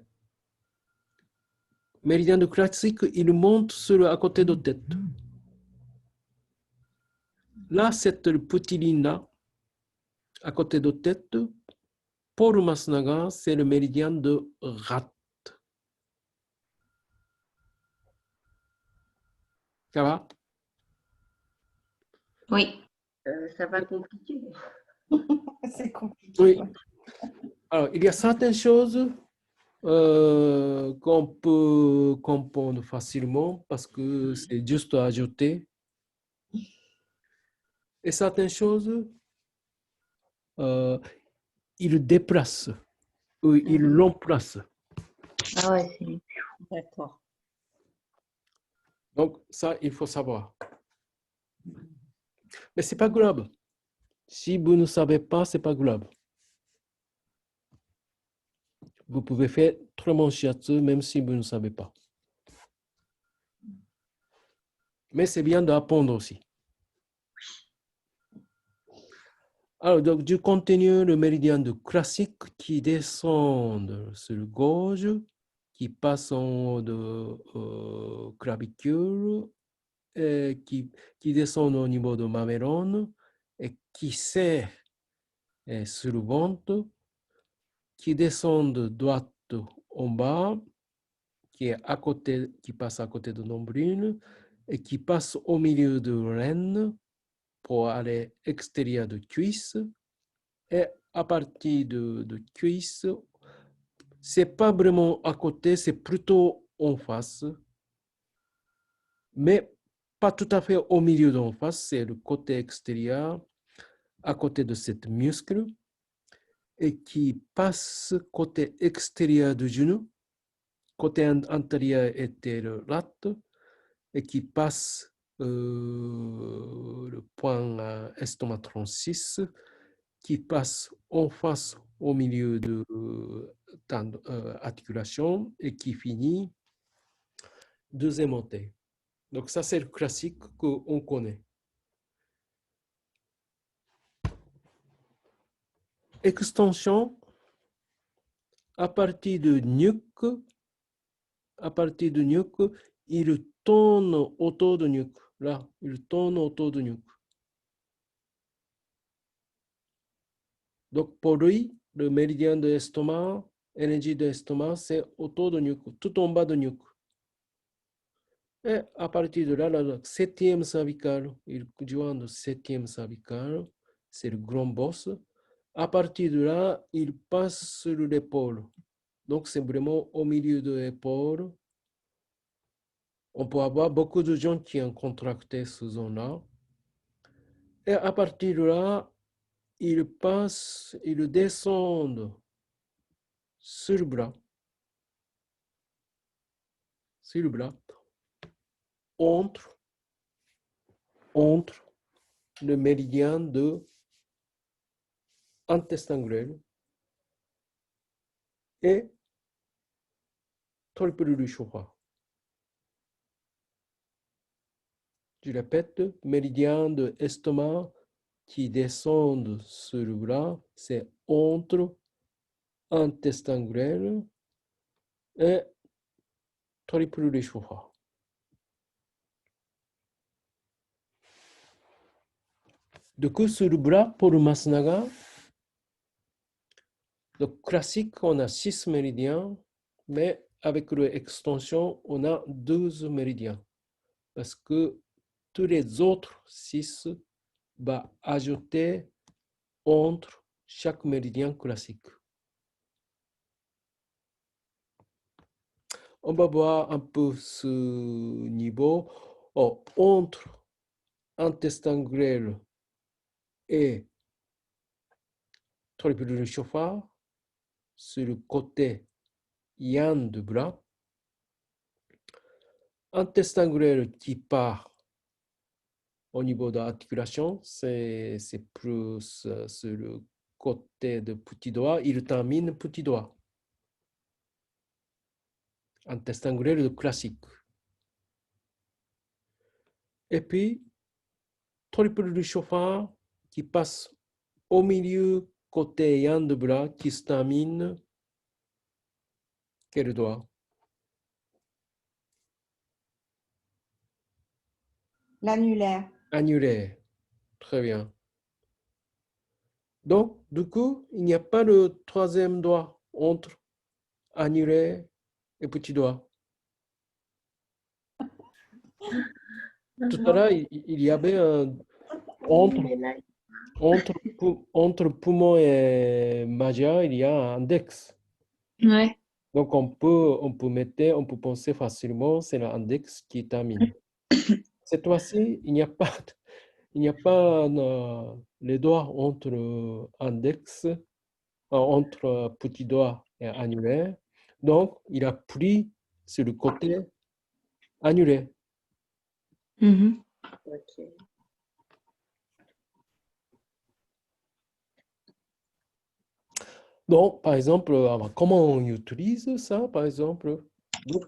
méridien de classique, il monte à côté de tête. Là, cette petite ligne-là, à côté de tête, pour Matsunaga, c'est le méridien de rate. Ça va? Oui. Ça va compliquer. C'est compliqué. Oui. Ouais. Alors, il y a certaines choses qu'on peut comprendre facilement parce que c'est juste à ajouter. Et certaines choses, il déplace ou il remplace. Ah ouais, c'est D'accord. Donc, ça, il faut savoir. Mais ce n'est pas grave. Si vous ne savez pas, ce n'est pas grave. Vous pouvez faire Tremon Shiatsu même si vous ne savez pas. Mais c'est bien d'apprendre aussi. Alors, donc, je continue le méridien de classique qui descend sur gauche, qui passe en haut de clavicule, et qui descend au niveau de mamelon et qui serre sur le ventre, qui descend de droite en bas, qui est à côté, qui passe à côté de nombril et qui passe au milieu de l'aine pour aller extérieur de cuisse. Et à partir de cuisse, c'est pas vraiment à côté, c'est plutôt en face, mais pas tout à fait au milieu d'en face, c'est le côté extérieur, à côté de cette muscle, et qui passe côté extérieur du genou, côté antérieur était le latte, et qui passe le point estomac 36, qui passe en face au milieu de articulation et qui finit deuxième montée. Donc ça, c'est le classique qu'on connaît. Extension, à partir de nuque, il tourne autour de nuque. Là, il tourne autour de nuque. Donc, pour lui, le méridien de l'estomac, énergie de l'estomac, c'est autour de nuque, tout en bas de nuque. Et à partir de là, la septième cervicale, il joint le septième cervical, c'est le grand boss. À partir de là, il passe sur l'épaule. Donc, c'est vraiment au milieu de l'épaule. On peut avoir beaucoup de gens qui ont contracté ce zone-là. Et à partir de là, il passe, il descend sur le bras, entre le méridien de intestin grêle et triple du chauffard. Je répète, méridien de estomac qui descend sur le bras, c'est entre intestin grêle et triple du chauffard. Du coup, sur le bras, pour le Masnaga, le classique, on a 6 méridiens, mais avec l'extension, on a 12 méridiens. Parce que tous les autres 6 vont ajouter entre chaque méridien classique. On va voir un peu ce niveau. Entre intestin grêle et triple du chauffard, sur le côté yang du bras, intestin grêle qui part au niveau de l'articulation, c'est plus sur le côté de petit doigt, il termine petit doigt. Intestin grêle classique. Et puis, triple du chauffard qui passe au milieu côté yang de bras qui se termine quel doigt? L'annulaire. Annulaire. Très bien. Donc, du coup, il n'y a pas de troisième doigt entre annulaire et petit doigt. Tout à l'heure, il y avait un entre poumon et majeur, il y a un index. Ouais. Donc, on peut penser facilement, c'est l'index qui termine. Cette fois-ci, il n'y a pas les doigts entre index, entre petit doigt et annulaire. Donc, il a pris sur le côté annulaire. Mhm. Ok. Donc, par exemple, comment on utilise ça, par exemple? Donc,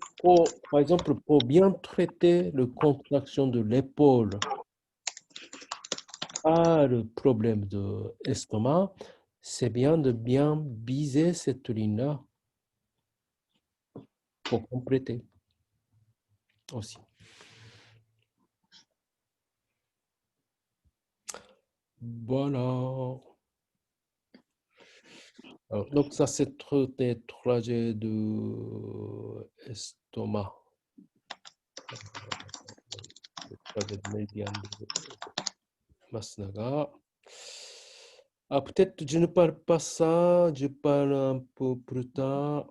par exemple, pour bien traiter la contraction de l'épaule, pas le problème de l'estomac, c'est bien de bien viser cette ligne-là pour compléter aussi. Voilà. Alors, donc, ça, c'est des trajets de estomac. Le trajet médian de Masnaga. Ah, peut-être je ne parle pas ça, je parle un peu plus tard.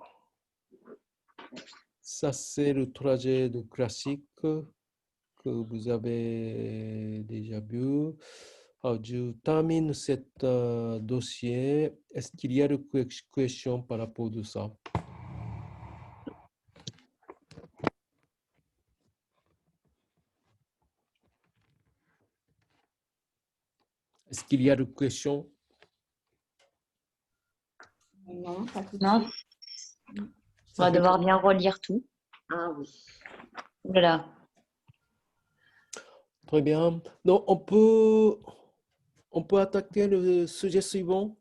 Ça, c'est le trajet de classique que vous avez déjà vu. Alors, je termine cet dossier. Est-ce qu'il y a des questions par rapport à ça? Est-ce qu'il y a des questions? Non, pas tout de Non, suite. on va devoir bien relire tout. Ah oui. Ouh là là. Très bien. Donc, on peut attaquer le sujet suivant.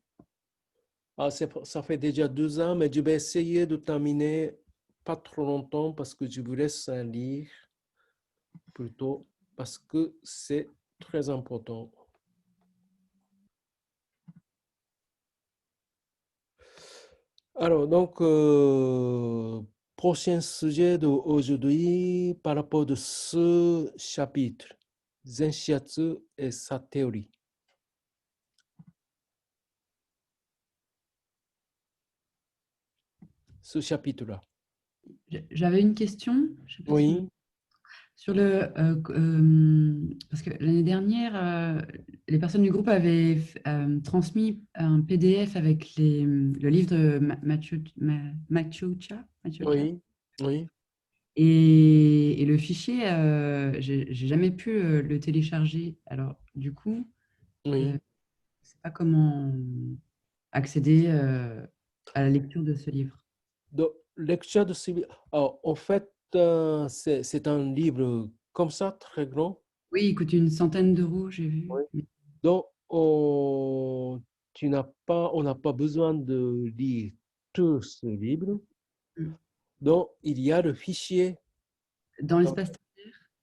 Ah, ça fait déjà 2 ans, mais je vais essayer de terminer pas trop longtemps parce que je vous laisse lire plutôt parce que c'est très important. Alors, donc, prochain sujet d'aujourd'hui par rapport à ce chapitre, Zenshiatsu et sa théorie. Ce chapitre-là. J'avais une question. Je sais pas si Oui, sur parce que l'année dernière, les personnes du groupe avaient transmis un PDF avec le livre de Machucha. oui, oui. Et le fichier, j'ai jamais pu le télécharger. Alors, du coup, Oui. je ne sais pas comment accéder à la lecture de ce livre. Donc, lecture de civil. Alors, en fait, c'est un livre comme ça, très grand. Oui, il coûte une centaine d'euros, j'ai vu. Oui. Donc, on n'a pas besoin de lire tout ce livre. Mm. Donc, il y a le fichier Dans l'espace.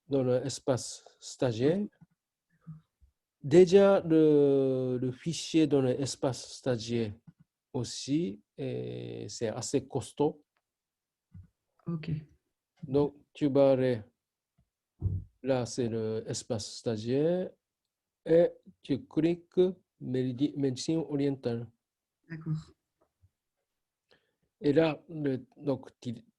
dans l'espace stagiaire. Déjà, le fichier dans l'espace stagiaire aussi, c'est assez costaud. Ok. Donc, tu vas aller, là, c'est l'espace stagiaire, et tu cliques médecine orientale. D'accord. Et là, donc,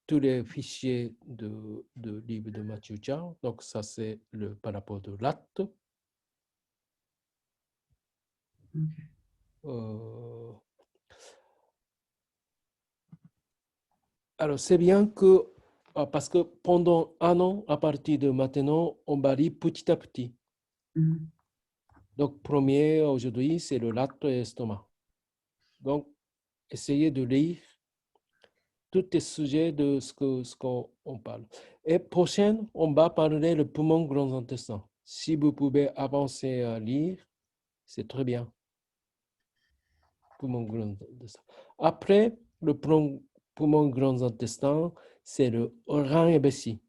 tous les fichiers de livre de Mathieu Chao, donc ça, c'est par rapport de l'acte. Ok. Alors, c'est bien que, parce que pendant 1 an, à partir de maintenant, on va lire petit à petit. Mhm. Donc, premier, aujourd'hui, c'est le latte et l'estomac. Donc, essayez de lire tous les sujets de ce qu'on parle. Et prochaine, on va parler le poumon grand intestin. Si vous pouvez avancer à lire, c'est très bien. Poumon grand intestin. Après, le poumon grand intestin, c'est le rein et vessie.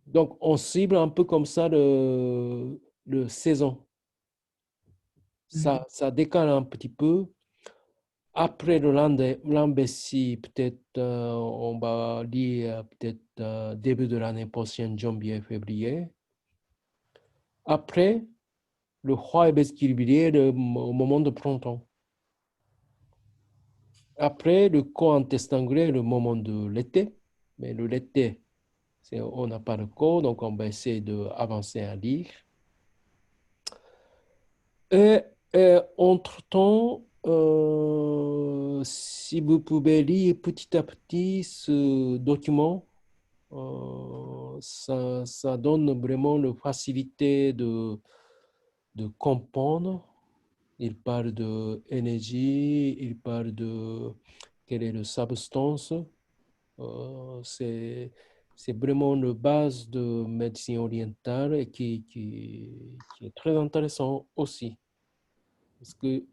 Donc, on cible un peu comme ça le saison. Ça décale un petit peu. Après le vessie, peut-être on va lire peut-être début de l'année prochaine, janvier, février. Après, le roi et vessie au moment de printemps. Après, le corps intestin grêle, le moment de l'été. Mais l'été, on n'a pas de corps, donc on va essayer d'avancer à lire. Et entre-temps, si vous pouvez lire petit à petit ce document, ça donne vraiment la facilité de comprendre il parle d'énergie, il parle de quelle est la substance. C'est vraiment la base de médecine orientale et qui est très intéressant aussi. Parce que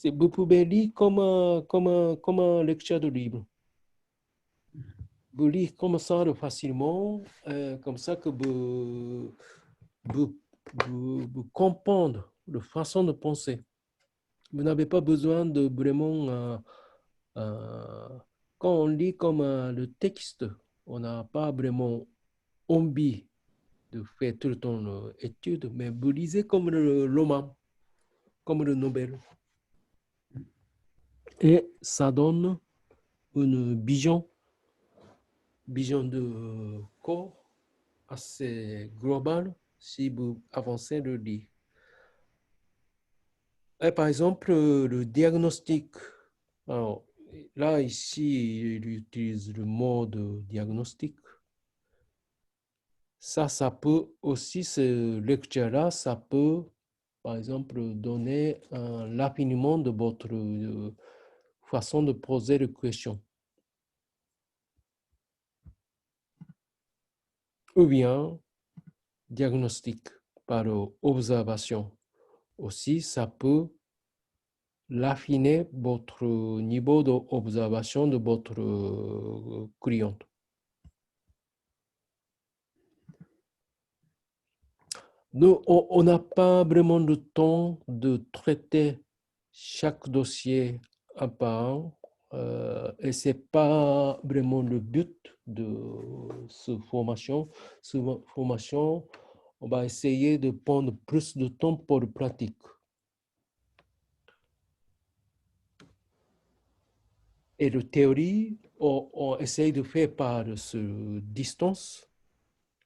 vous pouvez lire comme un lecture de livre. Vous lire comme ça facilement, comme ça que vous comprenez la façon de penser. Vous n'avez pas besoin de vraiment... quand on lit comme le texte, on n'a pas vraiment envie de faire tout le temps l'étude, mais vous lisez comme le roman, comme le novel. Et ça donne une vision de corps assez globale si vous avancez le livre. Et par exemple, le diagnostic. Alors, là, ici, il utilise le mot de diagnostic. Ça peut aussi, ce lecture-là, ça peut, par exemple, donner un raffinement de votre façon de poser les questions. Ou bien, diagnostic par observation. Aussi, ça peut raffiner votre niveau d'observation de votre client. Nous, on n'a pas vraiment le temps de traiter chaque dossier un par un. Et ce n'est pas vraiment le but de cette formation. Cette formation, on va essayer de prendre plus de temps pour la pratique. Et la théorie, on essaye de faire par distance,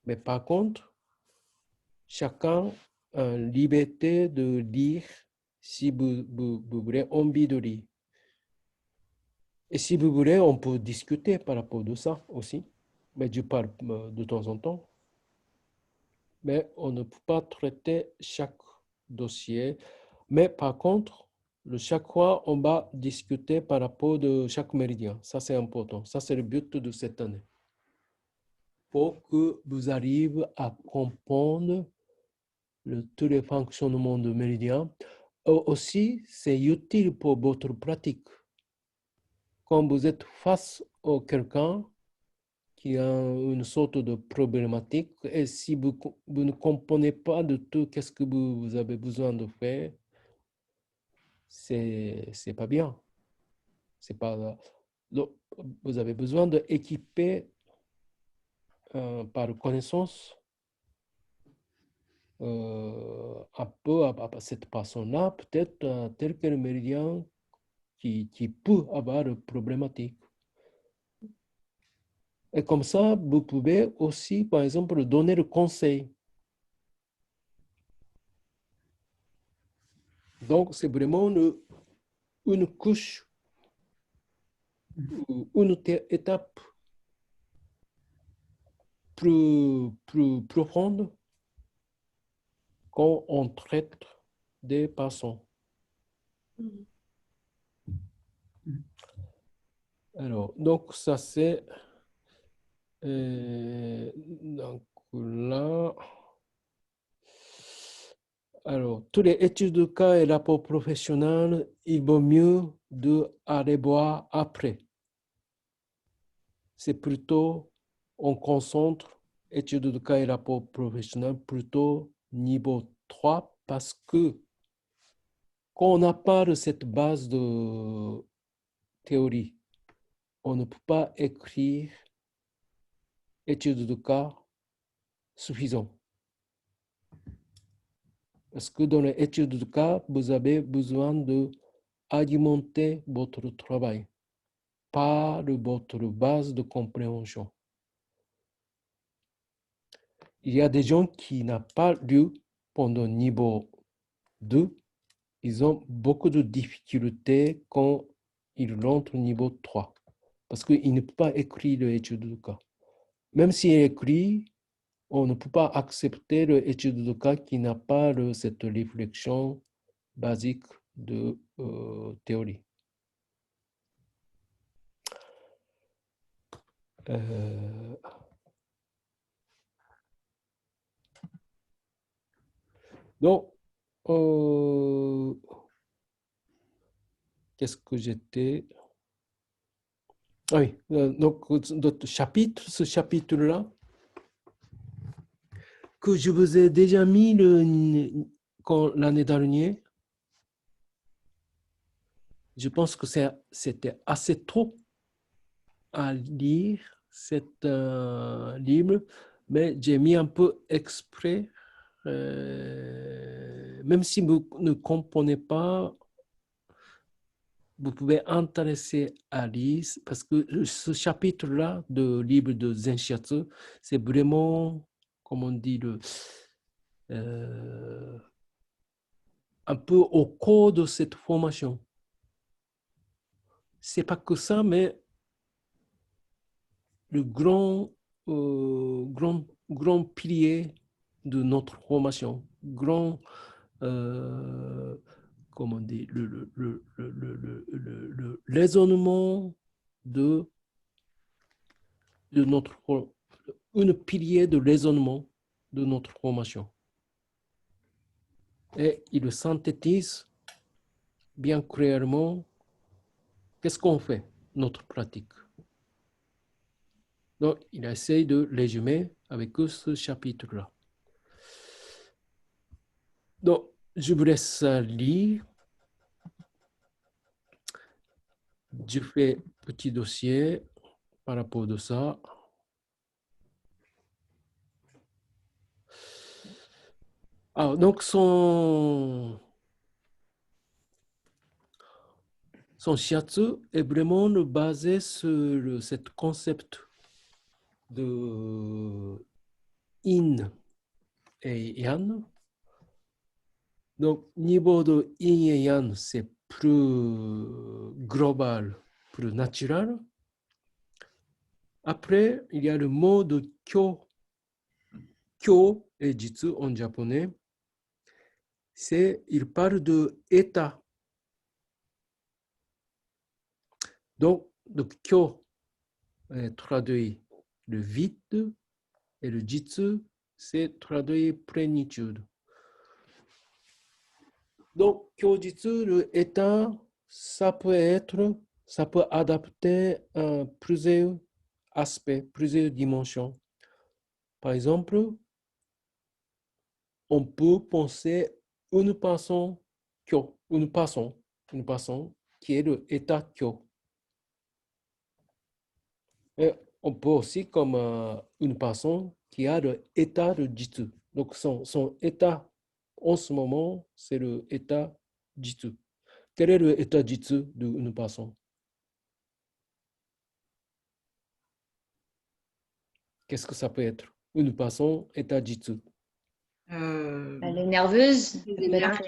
mais par contre, chacun a la liberté de lire si vous voulez envie de lire. Et si vous voulez, on peut discuter par rapport à ça aussi. Mais je parle de temps en temps. Mais on ne peut pas traiter chaque dossier. Mais par contre, chaque fois, on va discuter par rapport à chaque méridien. Ça, c'est important. Ça, c'est le but de cette année. Pour que vous arriviez à comprendre tous les fonctionnements de méridien. Aussi, c'est utile pour votre pratique. Quand vous êtes face à quelqu'un qui a une sorte de problématique, et si vous ne comprenez pas de tout qu'est-ce que vous avez besoin de faire, c'est pas bien. C'est pas, vous avez besoin d'équiper par connaissance un peu à cette personne-là, peut-être tel que le méridien qui peut avoir une problématique. Et comme ça, vous pouvez aussi, par exemple, donner le conseil. Donc, c'est vraiment une couche, une étape plus profonde quand on traite des patients. Alors, donc ça c'est... donc là... Alors, tous les études de cas et rapport professionnel, il vaut mieux d'aller voir après. C'est plutôt, on concentre études de cas et rapport professionnel plutôt niveau 3 parce que quand on n'a pas de cette base de théorie, on ne peut pas écrire études de cas suffisantes. Parce que dans les études de cas, vous avez besoin d'alimenter votre travail par votre base de compréhension. Il y a des gens qui n'ont pas lu pendant niveau 2, ils ont beaucoup de difficultés quand ils rentrent au niveau 3, parce qu'ils ne peuvent pas écrire l'étude de cas. Même s'il est écrit, on ne peut pas accepter l'étude de cas qui n'a pas cette réflexion basiques de théorie. Donc, qu'est-ce que j'étais? Ah oui, donc notre chapitre, ce chapitre-là, que je vous ai déjà mis l'année dernière, je pense que c'était assez tôt à lire cet livre, mais j'ai mis un peu exprès, même si vous ne comprenez pas, vous pouvez intéresser à lire, parce que ce chapitre-là de livre de Zen Shiatsu, c'est vraiment, comme on dit, un peu au cours de cette formation. C'est pas que ça, mais le grand pilier de notre formation, grand, comment dire, le raisonnement de notre, une pilier de raisonnement de notre formation. Et il le synthétise bien clairement. Qu'est-ce qu'on fait, notre pratique? Donc, il essaie de résumer avec ce chapitre-là. Donc, je vous laisse lire. Je fais petit dossier par rapport à ça. Alors, donc, son shiatsu est vraiment basé sur ce concept de yin et yang. Donc, niveau de yin et yang, c'est plus global, plus naturel. Après, il y a le mot de kyo. Kyo et jitsu en japonais. Il parle de état. Donc, le kyo traduit le vide et le jitsu, c'est traduit plénitude. Donc, kyo-jitsu, l'état, ça peut adapter à plusieurs aspects, plusieurs dimensions. Par exemple, on peut penser une personne kyo, une personne qui est l'état kyo. Et on peut aussi comme une personne qui a l'état de jitsu. Donc, son état en ce moment, c'est l'état jitsu. Quel est l'état jitsu d'une personne? Qu'est-ce que ça peut être? Une personne, état jitsu. Elle est nerveuse. Elle peut être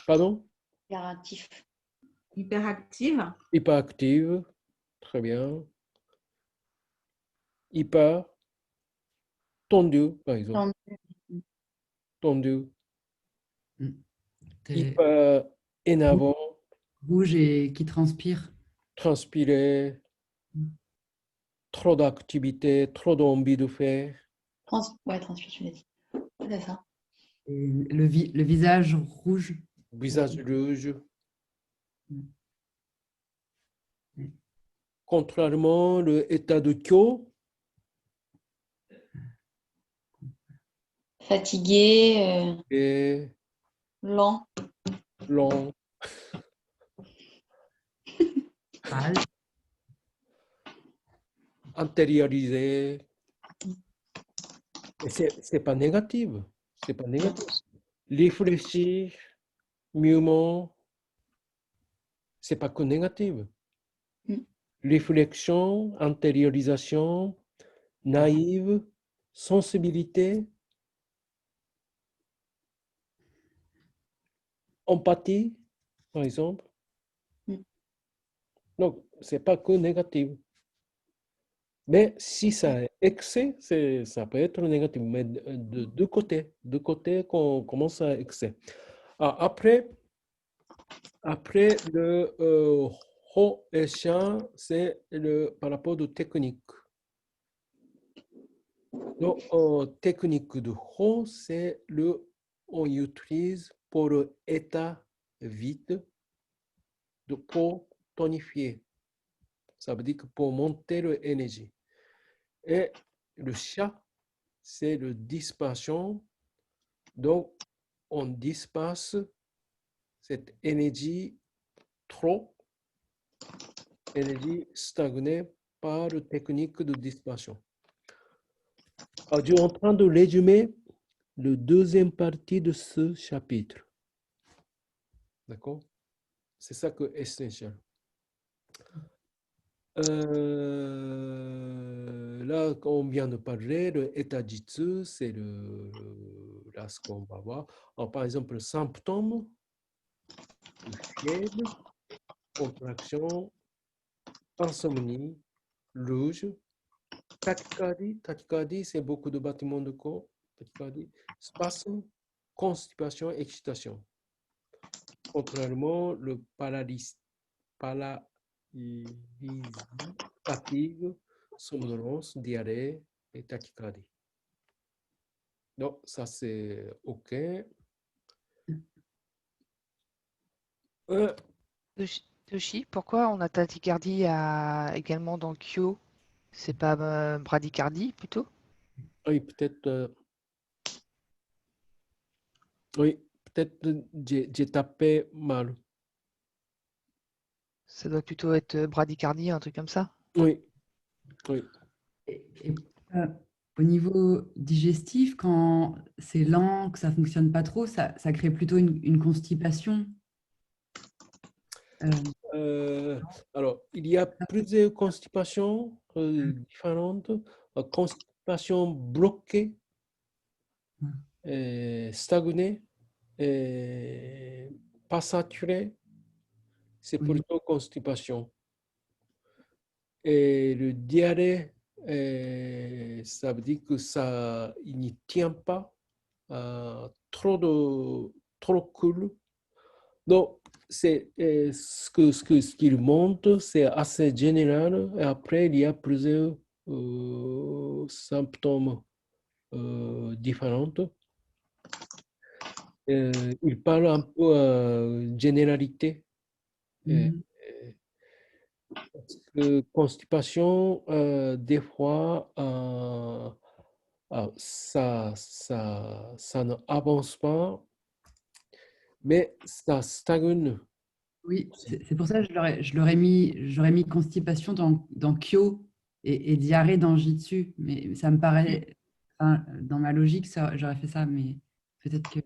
Pardon? hyperactif. Hyperactive. Hyperactive. Très bien. Hyper. Tendu, par exemple. Tendu. Hyper énervant. Rouge et qui transpire. Transpirer. Trop d'activité, trop d'envie de faire. Transpire, tu l'as dit. C'est ça. Et le visage rouge. Visage rouge. Contrairement l'état de kyo. Fatigué. Et Lent. lent. Pâle. Intériorisé. C'est pas négatif. C'est pas négatif. Réfléchir, mûrement, c'est pas que négatif. Réflexion, intériorisation, naïve, sensibilité, empathie, par exemple. Donc, c'est pas que négatif. Mais si ça est excès, ça peut être négatif. Mais de deux côtés qu'on commence à excès. Après, le Ho et Sha, c'est par rapport aux techniques. Donc, technique de Ho, c'est on utilise pour l'état vide pour tonifier. Ça veut dire que pour monter l'énergie. Et le Sha, c'est le dispersion. Donc, on disperse cette énergie trop, énergie stagnée par la technique de dispersion. Alors, je suis en train de résumer la deuxième partie de ce chapitre. D'accord? C'est ça que est essentiel. Là, on vient de parler, le état jitsu, c'est là ce qu'on va voir. Alors, par exemple, le symptôme, fièvre, contraction, insomnie, rouge, tachycardie. Tachycardie, c'est beaucoup de battements de corps. Tachycardie, spasme, constipation, excitation. Contrairement, le paralysie, fatigue, somnolence, diarrhée et tachycardie. Donc, ça c'est OK. Toshi, pourquoi on a tachycardie également dans Kyo? C'est pas bradycardie plutôt? Oui, peut-être. Oui, peut-être j'ai tapé mal. Ça doit plutôt être bradycardie, un truc comme ça? Oui, oui. Et, au niveau digestif, quand c'est lent, que ça ne fonctionne pas trop, ça crée plutôt une constipation. Alors, il y a plusieurs constipations différentes. Constipation bloquée, stagnée, pas saturée, c'est plutôt constipation. Et le diarrhée, ça veut dire que il n'y tient pas, trop cool. Donc, c'est ce qu'il montre, c'est assez général. Et après, il y a plusieurs symptômes différents. Il parle un peu généralité. Parce que constipation, des fois, ça ne avance pas, mais ça stagne. Oui, c'est pour ça que j'aurais mis constipation dans Kyo et diarrhée dans Jitsu. Mais ça me paraît, enfin, dans ma logique, j'aurais fait ça, mais peut-être que...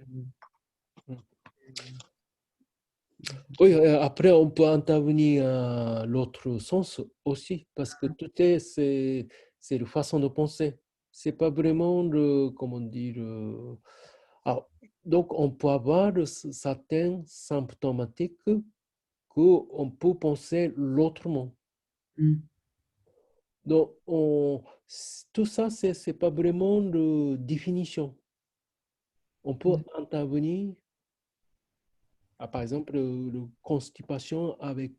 Oui, après, on peut intervenir à l'autre sens aussi, parce que tout c'est la façon de penser. C'est pas vraiment comment dire. Alors, donc, on peut avoir certains symptomatiques qu'on peut penser l'autrement. Donc, tout ça, c'est pas vraiment de définition. On peut intervenir. Par exemple, la constipation avec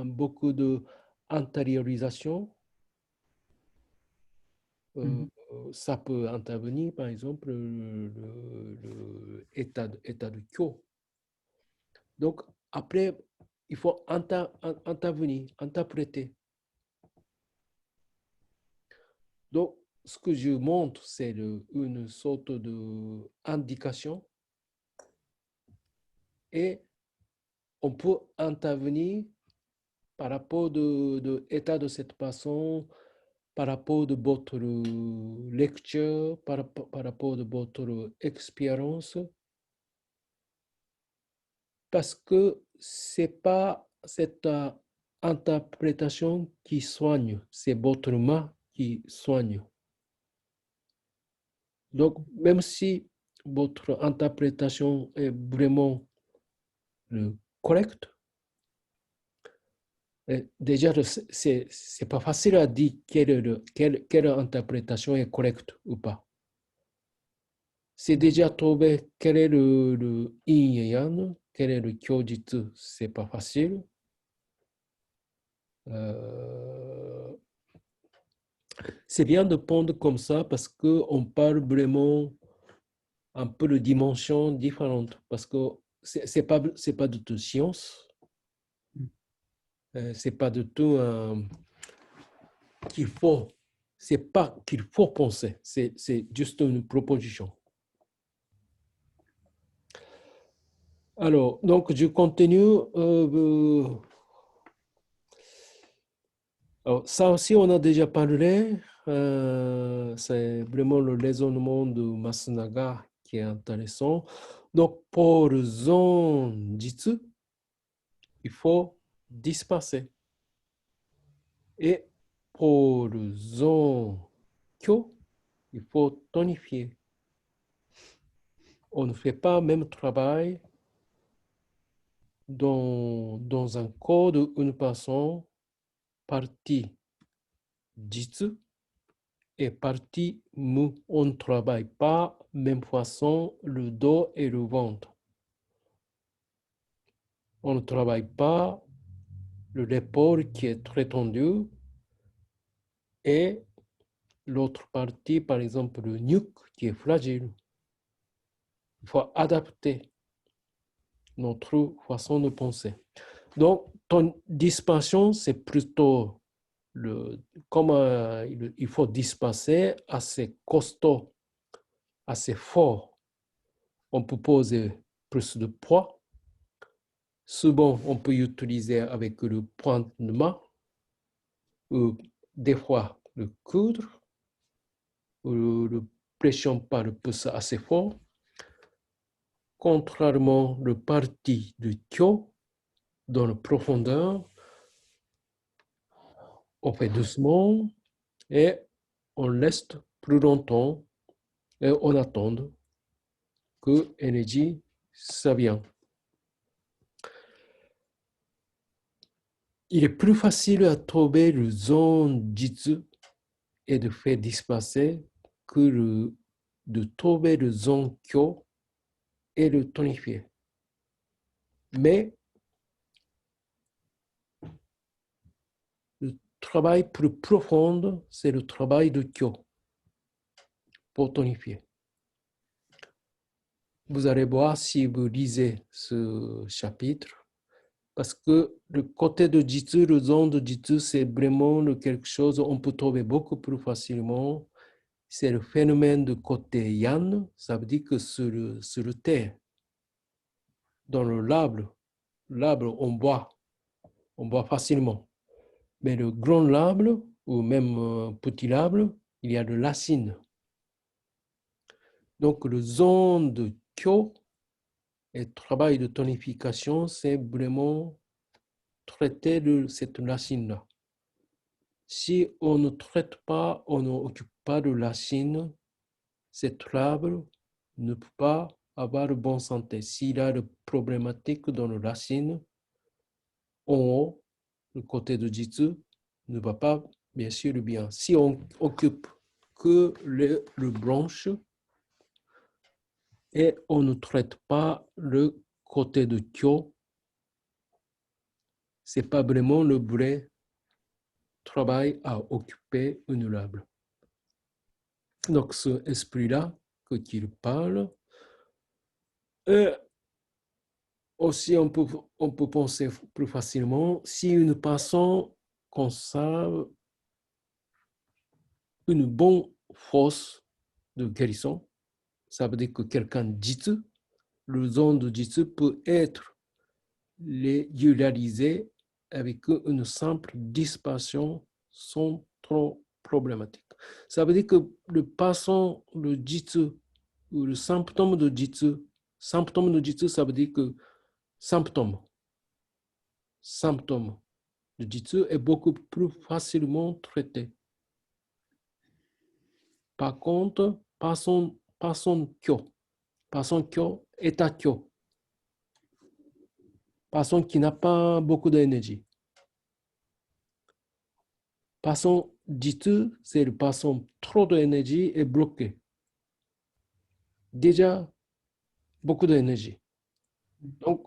beaucoup d'intériorisation, ça peut intervenir, par exemple, l'état de Kyo. Donc, après, il faut intervenir, interpréter. Donc, ce que je montre, c'est une sorte d'indication. Et on peut intervenir par rapport de l'état de cette personne, par rapport de votre lecture, par rapport de votre expérience, parce que ce n'est pas cette interprétation qui soigne, c'est votre main qui soigne. Donc, même si votre interprétation est vraiment correcte, déjà, c'est pas facile à dire quelle interprétation est correcte ou pas. c'est déjà trouvé quel est le yin et yang, quel est le kyojitsu, c'est pas facile. C'est bien de prendre comme ça parce qu'on parle vraiment un peu de dimensions différentes, parce que c'est pas du tout science, c'est pas du tout qu'il faut, c'est pas qu'il faut penser, c'est juste une proposition. Alors, donc je continue. Alors, ça aussi, on a déjà parlé. C'est vraiment le raisonnement de Masunaga qui est intéressant. Donc, pour le Zonjitsu, il faut disperser. Et pour le Zonkyo, il faut tonifier. On ne fait pas le même travail dans un corps d'une personne, partie Jitsu et partie Mu. On ne travaille pas de la même façon le dos et le ventre. On ne travaille pas l'épaule qui est très tendue et l'autre partie, par exemple le nuque qui est fragile. Il faut adapter notre façon de penser. Donc, ton dispersion, c'est plutôt comme il faut disperser assez costaud, assez fort. On peut poser plus de poids. Souvent, on peut utiliser avec le point de main, ou des fois le coudre, ou le pression par le pouce assez fort. Contrairement à la partie du kyo, dans la profondeur, on fait doucement et on laisse plus longtemps et on attend que l'énergie ça vient. Il est plus facile à trouver le Zonjitsu et de faire disparaître que de trouver le Zonkyo et le tonifier. Mais le travail plus profond, c'est le travail de Kyo pour tonifier. Vous allez voir si vous lisez ce chapitre, parce que le côté de Jitsu, le zone de Jitsu, c'est vraiment quelque chose qu'on peut trouver beaucoup plus facilement. C'est le phénomène de côté Yan, ça veut dire que sur le terre, dans l'arbre, on voit facilement. Mais le grand arbre, ou même petit arbre, il y a de l'acine. Donc, le zone de Kyo et le travail de tonification, c'est vraiment traiter de cette racine-là. Si on ne traite pas, on n'occupe pas de l'acine, cet arbre ne peut pas avoir de bonne santé. S'il a des problématiques dans la racine, en haut, le côté de Jitsu ne va pas bien sûr bien. Si on occupe que le branche et on ne traite pas le côté de Kyo, ce n'est pas vraiment le vrai travail à occuper une arbre. Donc, ce esprit-là qu'il parle, et aussi on peut penser plus facilement si une personne conserve une bonne force de guérison, ça veut dire que quelqu'un Jitsu, le zone de Jitsu peut être régularisé avec une simple dispersion sans trop problématique. Ça veut dire que le passant, le Jitsu, ou le symptôme de Jitsu, ça veut dire que symptôme de Jitsu est beaucoup plus facilement traité. Par contre, passons Kyo, état Kyo, personne qui n'a pas beaucoup d'énergie. Passons Jitsu, c'est le passant trop d'énergie et bloqué. déjà beaucoup d'énergie. Donc,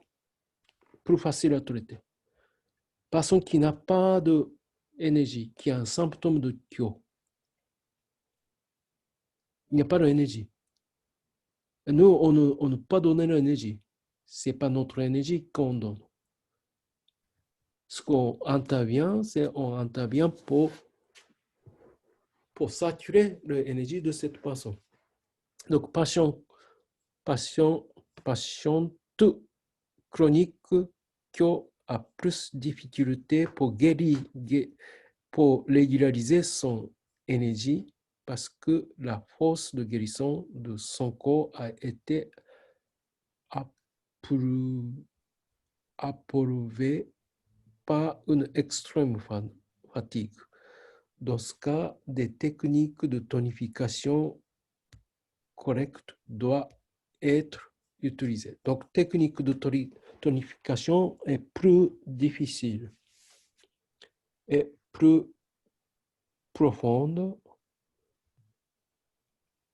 plus facile à traiter. Personne qui n'a pas d'énergie, qui a un symptôme de Kyo, il n'y a pas d'énergie. Nous, on ne peut pas donner l'énergie. Ce n'est pas notre énergie qu'on donne. Ce qu'on intervient, c'est on intervient pour saturer l'énergie de cette personne. Donc, patient chronique qui a plus de difficultés pour régulariser son énergie parce que la force de guérison de son corps a été approuvée par une extrême fatigue. Dans ce cas, des techniques de tonification correctes doivent être utilisées. Donc, technique de tonification est plus difficile et plus profonde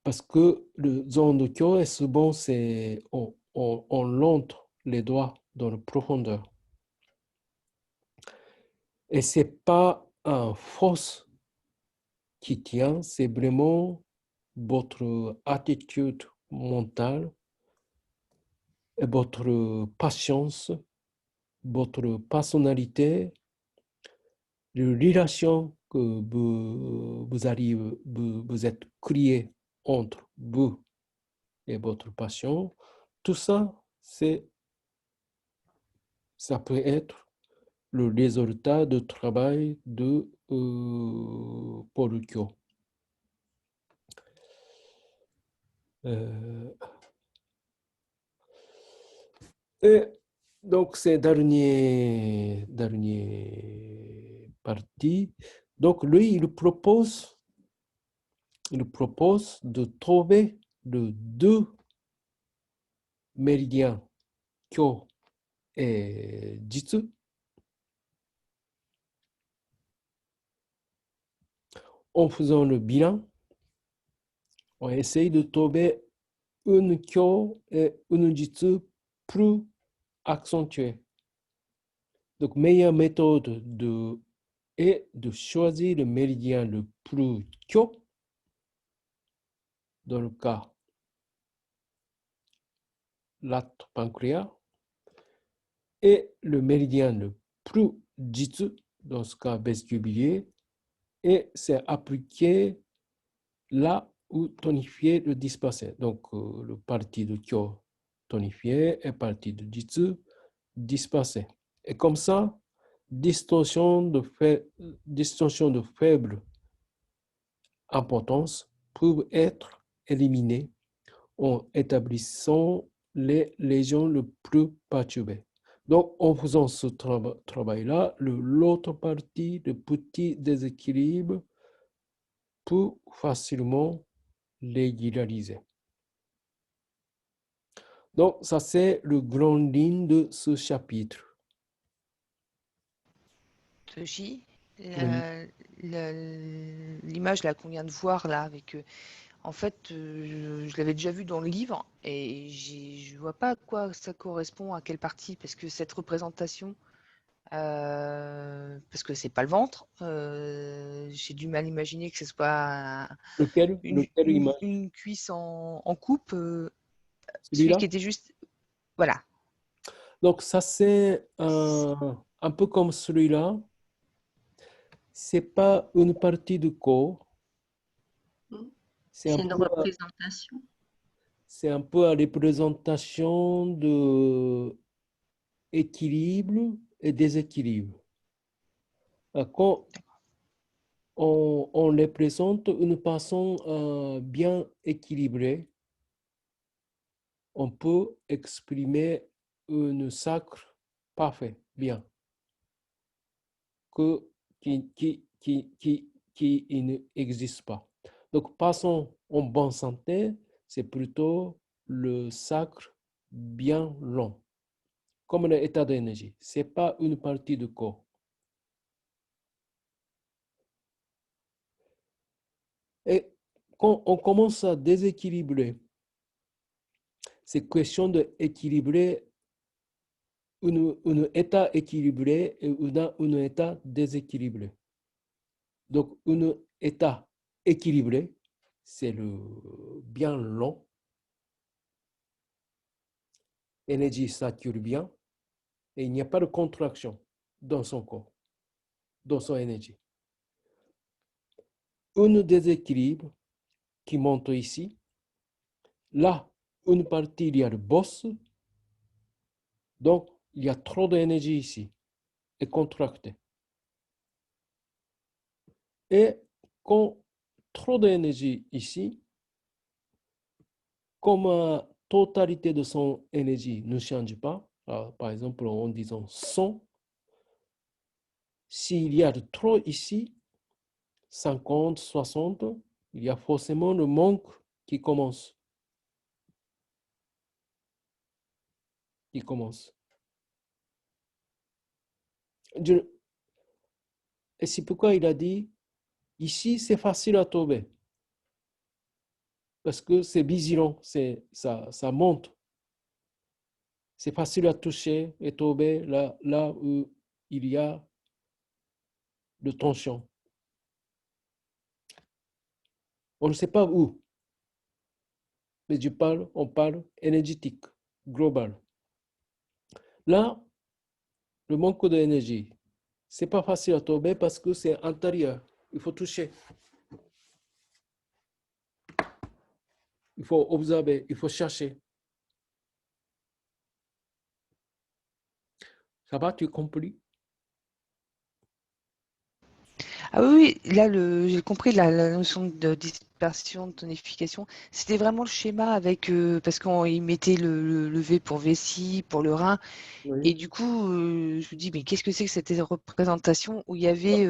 parce que le zone de Kyo est souvent, on l'entre les doigts dans la profondeur. Et ce n'est pas une force qui tient, c'est vraiment votre attitude mentale, et votre patience, votre personnalité, les relations que vous êtes créées entre vous et votre passion, tout ça, ça peut être le résultat du travail de Paul Kyo. Et donc, c'est dernière partie. Donc, lui, il propose de trouver les deux méridiens, Kyo et Jitsu, en faisant le bilan. On essaye de trouver une Kyo et une Jitsu plus accentuée. Donc, meilleure méthode est de choisir le méridien le plus Kyo, dans le cas latte pancréas, et le méridien le plus Jitsu, dans ce cas vestibulier, et c'est appliqué là où tonifier le dispersé. Donc, le parti de Kyo tonifié et partie de Jitsu dispersé. Et comme ça, distorsion de faible importance peuvent être éliminées en établissant les lésions les plus perturbées. Donc, en faisant ce travail-là, l'autre partie, le petit déséquilibre, peut facilement régulariser. Donc, ça, c'est le grand ligne de ce chapitre. Toshi, l'image là qu'on vient de voir là avec en fait je l'avais déjà vu dans le livre et je vois pas à quoi ça correspond, à quelle partie, parce que cette représentation parce que c'est pas le ventre, j'ai du mal à imaginer que ce soit une cuisse en coupe, celui qui était juste voilà. Donc ça, c'est un peu comme celui-là. C'est pas une partie du corps. C'est une représentation. C'est un peu la représentation de équilibre et déséquilibre. Quand on les présente une façon bien équilibrée, on peut exprimer un sacre parfait, bien, qui n'existe pas. Donc, passons en bonne santé, c'est plutôt le sacre bien long, comme l'état d'énergie. Ce n'est pas une partie du corps. Et quand on commence à déséquilibrer c'est question d'équilibrer un état équilibré et un état déséquilibré. Donc, un état équilibré, c'est le bien long. L'énergie circule bien et il n'y a pas de contraction dans son corps, dans son énergie. Un déséquilibre qui monte ici. Là, une partie, il y a le boss. Donc, il y a trop d'énergie ici et contracté. Et quand trop d'énergie ici, comme la totalité de son énergie ne change pas, alors, par exemple en disant 100, s'il y a de trop ici, 50, 60, il y a forcément le manque qui commence. Et c'est pourquoi il a dit, ici c'est facile à tomber. Parce que c'est vigilant, ça monte. C'est facile à toucher et tomber là où il y a de tension. On ne sait pas où, mais on parle énergétique, global. Là, le manque d'énergie, ce n'est pas facile à tomber parce que c'est intérieur. Il faut toucher. Il faut observer, il faut chercher. Ça va, tu as compris? Ah oui, là, j'ai compris la notion de dispersion, de tonification. C'était vraiment le schéma avec, parce qu'il mettait le V pour vessie, pour le rein. Oui. Et du coup, je me dis, mais qu'est-ce que c'est que cette représentation où il y avait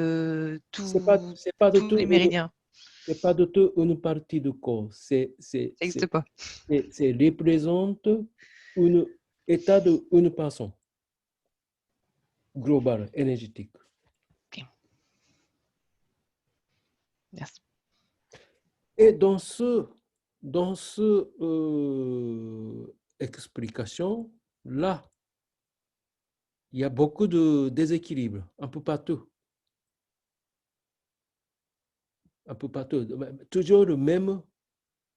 tous les méridiens? C'est pas du tout une partie du corps. Ça n'existe pas. C'est représente un état d'une personne globale, énergétique. Okay. Merci. Et dans ce explication, là, il y a beaucoup de déséquilibre, un peu partout. Un peu partout. Toujours le même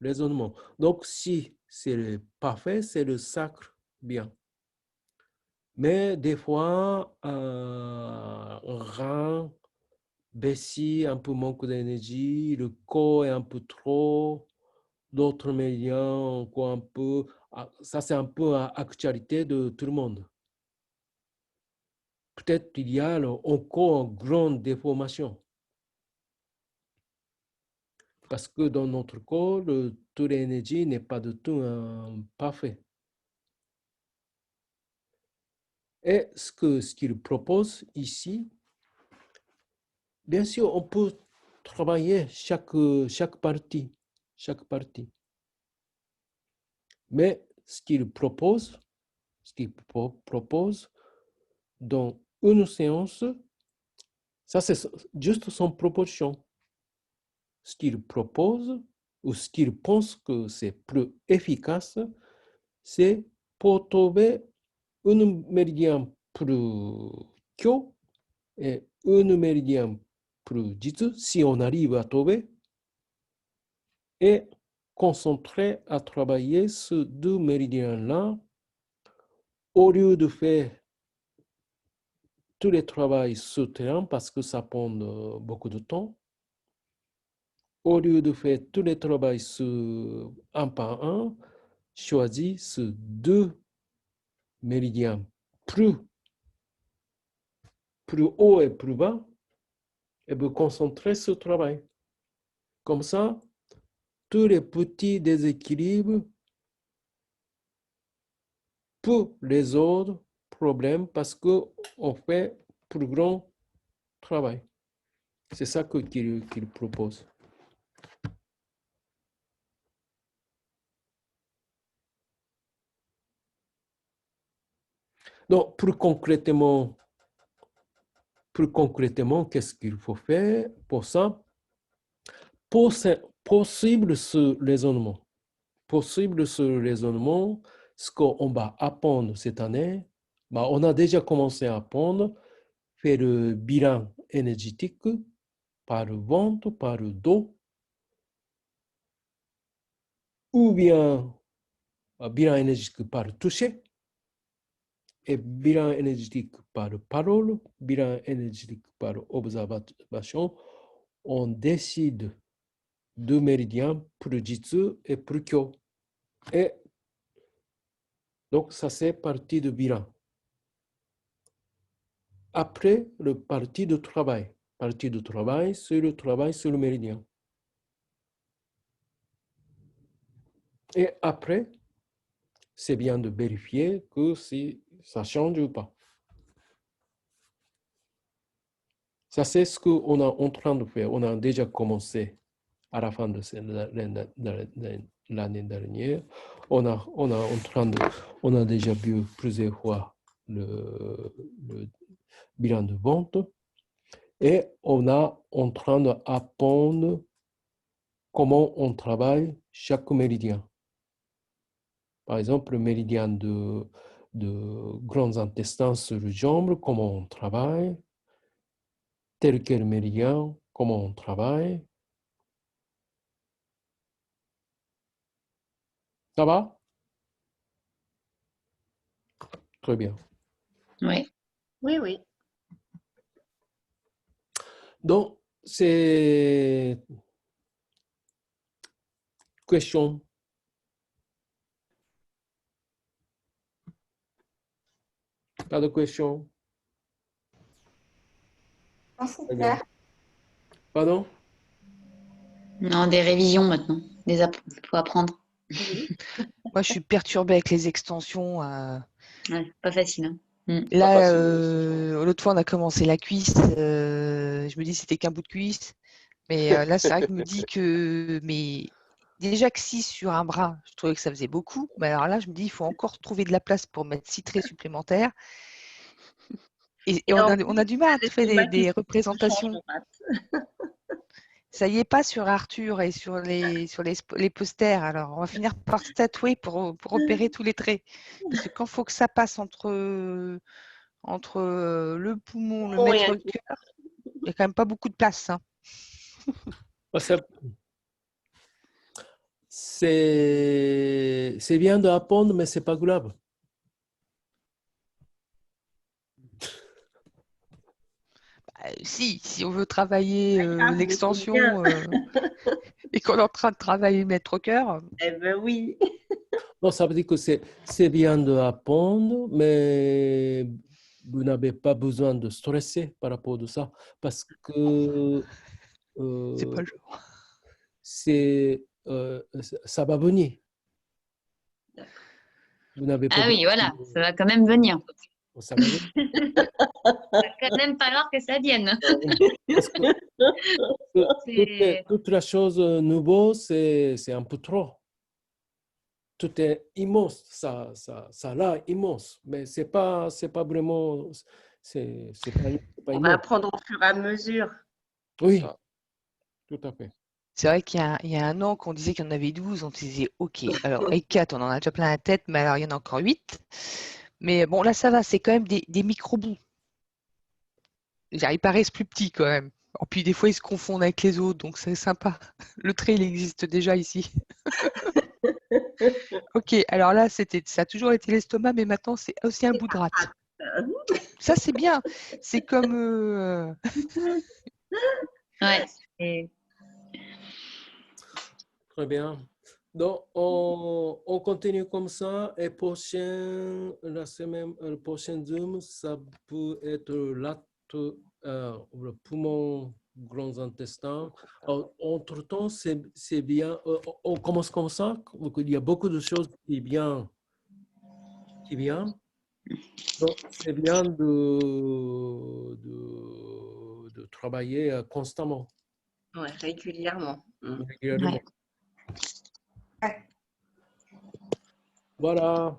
raisonnement. Donc, si c'est parfait, c'est le sacre bien. Mais des fois, rein, vessie, un peu manque d'énergie, le corps est un peu trop, d'autres médias encore un peu. Ça, c'est un peu l'actualité de tout le monde. Peut-être qu'il y a encore une grande déformation. Parce que dans notre corps, toute l'énergie n'est pas du tout parfait. Et ce qu'il propose ici, bien sûr, on peut travailler chaque partie. Mais ce qu'il propose dans une séance, ça c'est juste son proposition. Ce qu'il propose ou ce qu'il pense que c'est plus efficace, c'est pour trouver un méridien plus kyo et un méridien plus jitsu, si on arrive à trouver, et concentrer à travailler ces deux méridiens-là au lieu de faire tout le travail souterrain parce que ça prend beaucoup de temps. Au lieu de faire tout le travail un par un, choisis ces deux méridiens plus haut et plus bas et vous concentrer sur le travail. Comme ça, tous les petits déséquilibres pour résoudre problème parce qu'on fait plus grand travail. C'est ça qu'il propose. Donc, plus concrètement, qu'est-ce qu'il faut faire pour ça? Possible ce raisonnement. possible ce raisonnement, ce qu'on va apprendre cette année, on a déjà commencé à apprendre, faire le bilan énergétique par le ventre, par le dos, ou bien bilan énergétique par le toucher, et bilan énergétique par la parole, bilan énergétique par l'observation. On décide deux méridiens pour Jitsu et pour Kyo. Et donc, ça c'est partie de bilan. Après, le parti de travail. Partie de travail, c'est le travail sur le méridien. Et après, c'est bien de vérifier que si ça change ou pas. Ça, c'est ce qu'on est en train de faire. On a déjà commencé à la fin de l'année dernière. On a déjà vu plusieurs fois le bilan de vente et on est en train d'apprendre comment on travaille chaque méridien. Par exemple, le méridien de grands intestins sur le jambe, comment on travaille, tel quel méridien, comment on travaille. Ça va? Très bien. Oui. Oui, oui. Donc, c'est question. Pas de questions? C'est clair. Pardon? Non, des révisions maintenant. Il faut apprendre. Moi, je suis perturbée avec les extensions. Ouais, pas facile. Hein. Là, l'autre fois, on a commencé la cuisse. Je me dis c'était qu'un bout de cuisse. Mais là, c'est vrai que je me dis que... Mais déjà que 6 sur un bras, je trouvais que ça faisait beaucoup. Mais alors là, je me dis il faut encore trouver de la place pour mettre 6 traits supplémentaires. Et on a du mal à faire des représentations. Ça y est pas sur Arthur et sur les posters. Alors, on va finir par se tatouer pour repérer tous les traits. Parce que quand il faut que ça passe entre le poumon, le maître-cœur, il n'y a quand même pas beaucoup de place. Hein. C'est bien d'apprendre, mais ce n'est pas grave. Si on veut travailler l'extension et qu'on est en train de travailler le maître-cœur. Eh bien oui. Non, ça veut dire que c'est bien d'apprendre, mais vous n'avez pas besoin de stresser par rapport à ça, parce que c'est pas le genre. Ça va venir. Vous n'avez pas oui, voilà, ça va quand même venir. Ça va venir. Il va quand même falloir que ça vienne. Toute la chose nouvelle, c'est un peu trop. Tout est immense, ça là, immense, mais c'est pas vraiment, c'est pas on va apprendre au fur et à mesure. Oui, tout à fait. C'est vrai qu'il y a un an qu'on disait qu'il y en avait 12, on se disait ok, alors les 4, on en a déjà plein la tête, mais alors il y en a encore 8. Mais bon, là ça va, c'est quand même des micro-bouts. Ils paraissent plus petits quand même. Et puis des fois ils se confondent avec les autres, donc c'est sympa. Le trait, il existe déjà ici. Ok, alors là, ça a toujours été l'estomac, mais maintenant c'est aussi un bout de rate. Ça, c'est bien. C'est comme... Ouais. Très bien. Donc, on continue comme ça et la semaine prochaine Zoom, ça peut être le poumon, grands intestins. Entre-temps, c'est bien. On commence comme ça. Il y a beaucoup de choses qui viennent. Donc, c'est bien de travailler constamment. Ouais, régulièrement. Régulièrement. Ouais. Voilà.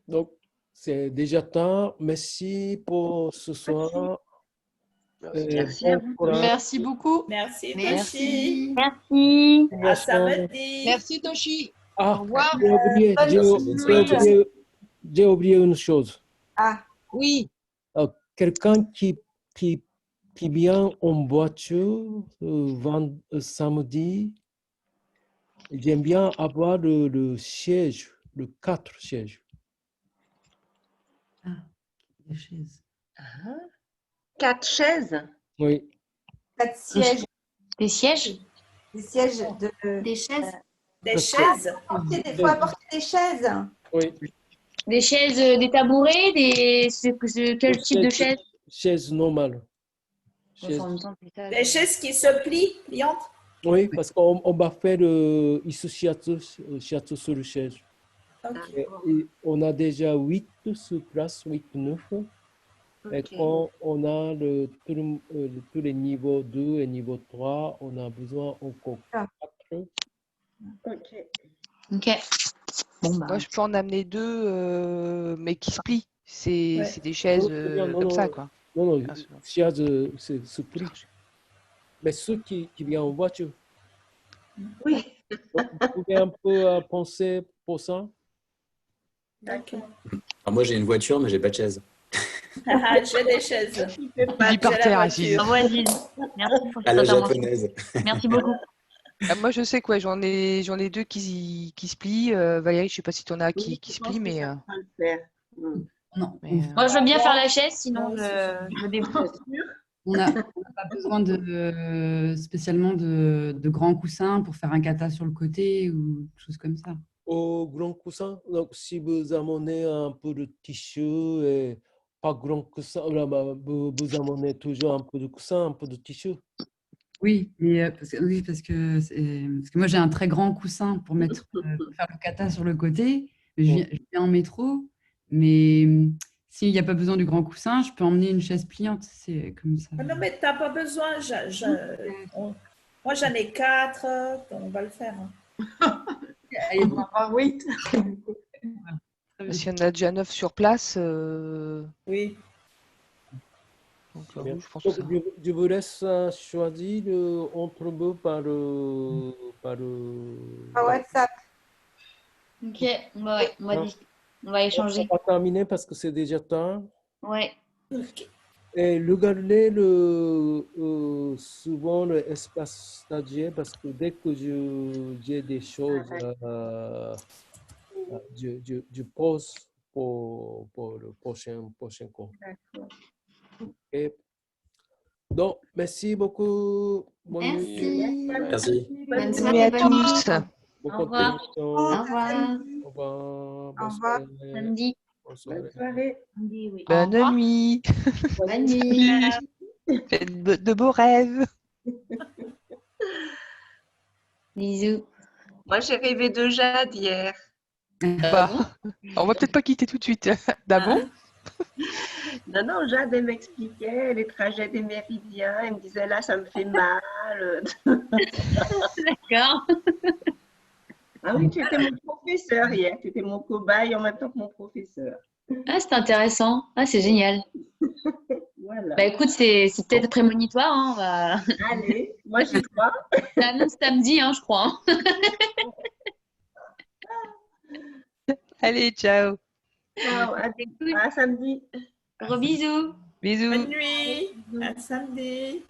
Donc, c'est déjà temps. Merci pour ce soir. Merci à vous. Merci beaucoup. Merci, Merci. Toshi. Merci. À samedi. Merci, Toshi. Ah, Au revoir. Bonne nuit. j'ai oublié une chose. Ah, Oui, Quelqu'un qui vient en voiture samedi, j'aime bien avoir le siège, le 4 sièges. Ah, des chaises. 4 chaises. Oui. 4 sièges. Des sièges? Des sièges Des chaises. des chaises. Il faut apporter des chaises. Oui. Des chaises, des tabourets, quel type de chaise? Chaise normale. Chaise. Des chaises qui se plient, pliantes. Oui, parce qu'on va faire ici shiatsu sur le chaise. Et on a déjà 8 sur place, 8, 9. Et quand on a tous les niveaux 2 et niveau 3, on a besoin encore 4. Ok. Bon, bah. moi je peux en amener 2, mais qui se plient. C'est Ouais. des chaises Non, comme non, ça, quoi. Non, Ah, c'est bon. chaise, c'est pris. Mais ceux qui viennent en voiture. Oui. Donc, vous pouvez un peu penser pour ça. D'accord. Alors moi, j'ai une voiture, mais j'ai pas de chaise. J'ai des chaises. Il vit par J'ai la terre, voiture. ici. Voisine. Merci pour À cette la intervention. japonaise. Merci beaucoup. Moi, je sais quoi, j'en ai 2 qui se plient. Valérie, je sais pas si tu en as qui se plient, mais. Le faire. Non, Moi, je veux bien faire la chaise, sinon Moi aussi. je me débrouille. on n'a pas besoin spécialement de grands coussins pour faire un kata sur le côté ou des choses comme ça. Au grand coussin, donc si vous amenez un peu de tissu et pas grand coussin, vous amenez toujours un peu de coussin, un peu de tissu. Oui, mais parce que moi j'ai un très grand coussin pour pour faire le kata sur le côté. Je viens en métro, mais s'il n'y a pas besoin du grand coussin, je peux emmener une chaise pliante. C'est comme ça. Ah non, mais tu n'as pas besoin. Moi, j'en ai 4, donc on va le faire. Allez, bon, Oui. S'il y en a déjà 9 sur place, Oui. donc, Bien. oui, je pense que Donc, ça va. je vous laisse choisir entre vous par Par WhatsApp. Ok, ouais, on va échanger. On va terminer parce que c'est déjà tard. Ouais. Et regardez souvent l'espace stagiaire parce que dès que j'ai des choses, je pose pour le prochain cours. Et donc, merci beaucoup. Bonne nuit. Merci. Merci. Bonne Bonne soirée, nuit à bonne nuit. tous. Bonne Au revoir. continuation. Au revoir. Au revoir. Au revoir. Samedi. Bonne soirée. Samedi, oui. Au Bonne revoir. nuit. Bonne nuit. Faites de beaux rêves. Bisous. Moi, j'ai rêvé de Jade hier. Bah, on va peut-être pas quitter tout de suite. D'abord. Non, non, Jade, elle m'expliquait les trajets des méridiens. Elle me disait là, ça me fait mal. D'accord. Ah oui, tu étais mon professeur hier. Tu étais mon cobaye en même temps que mon professeur. Ah, c'est intéressant. Ah, c'est génial. Voilà. Bah écoute, c'est peut-être prémonitoire. Hein, Allez, moi j'y crois. Ça annonce samedi, hein, je crois. Allez, ciao. Ciao, à samedi. Gros bisous. Bisous. Bonne nuit. À samedi.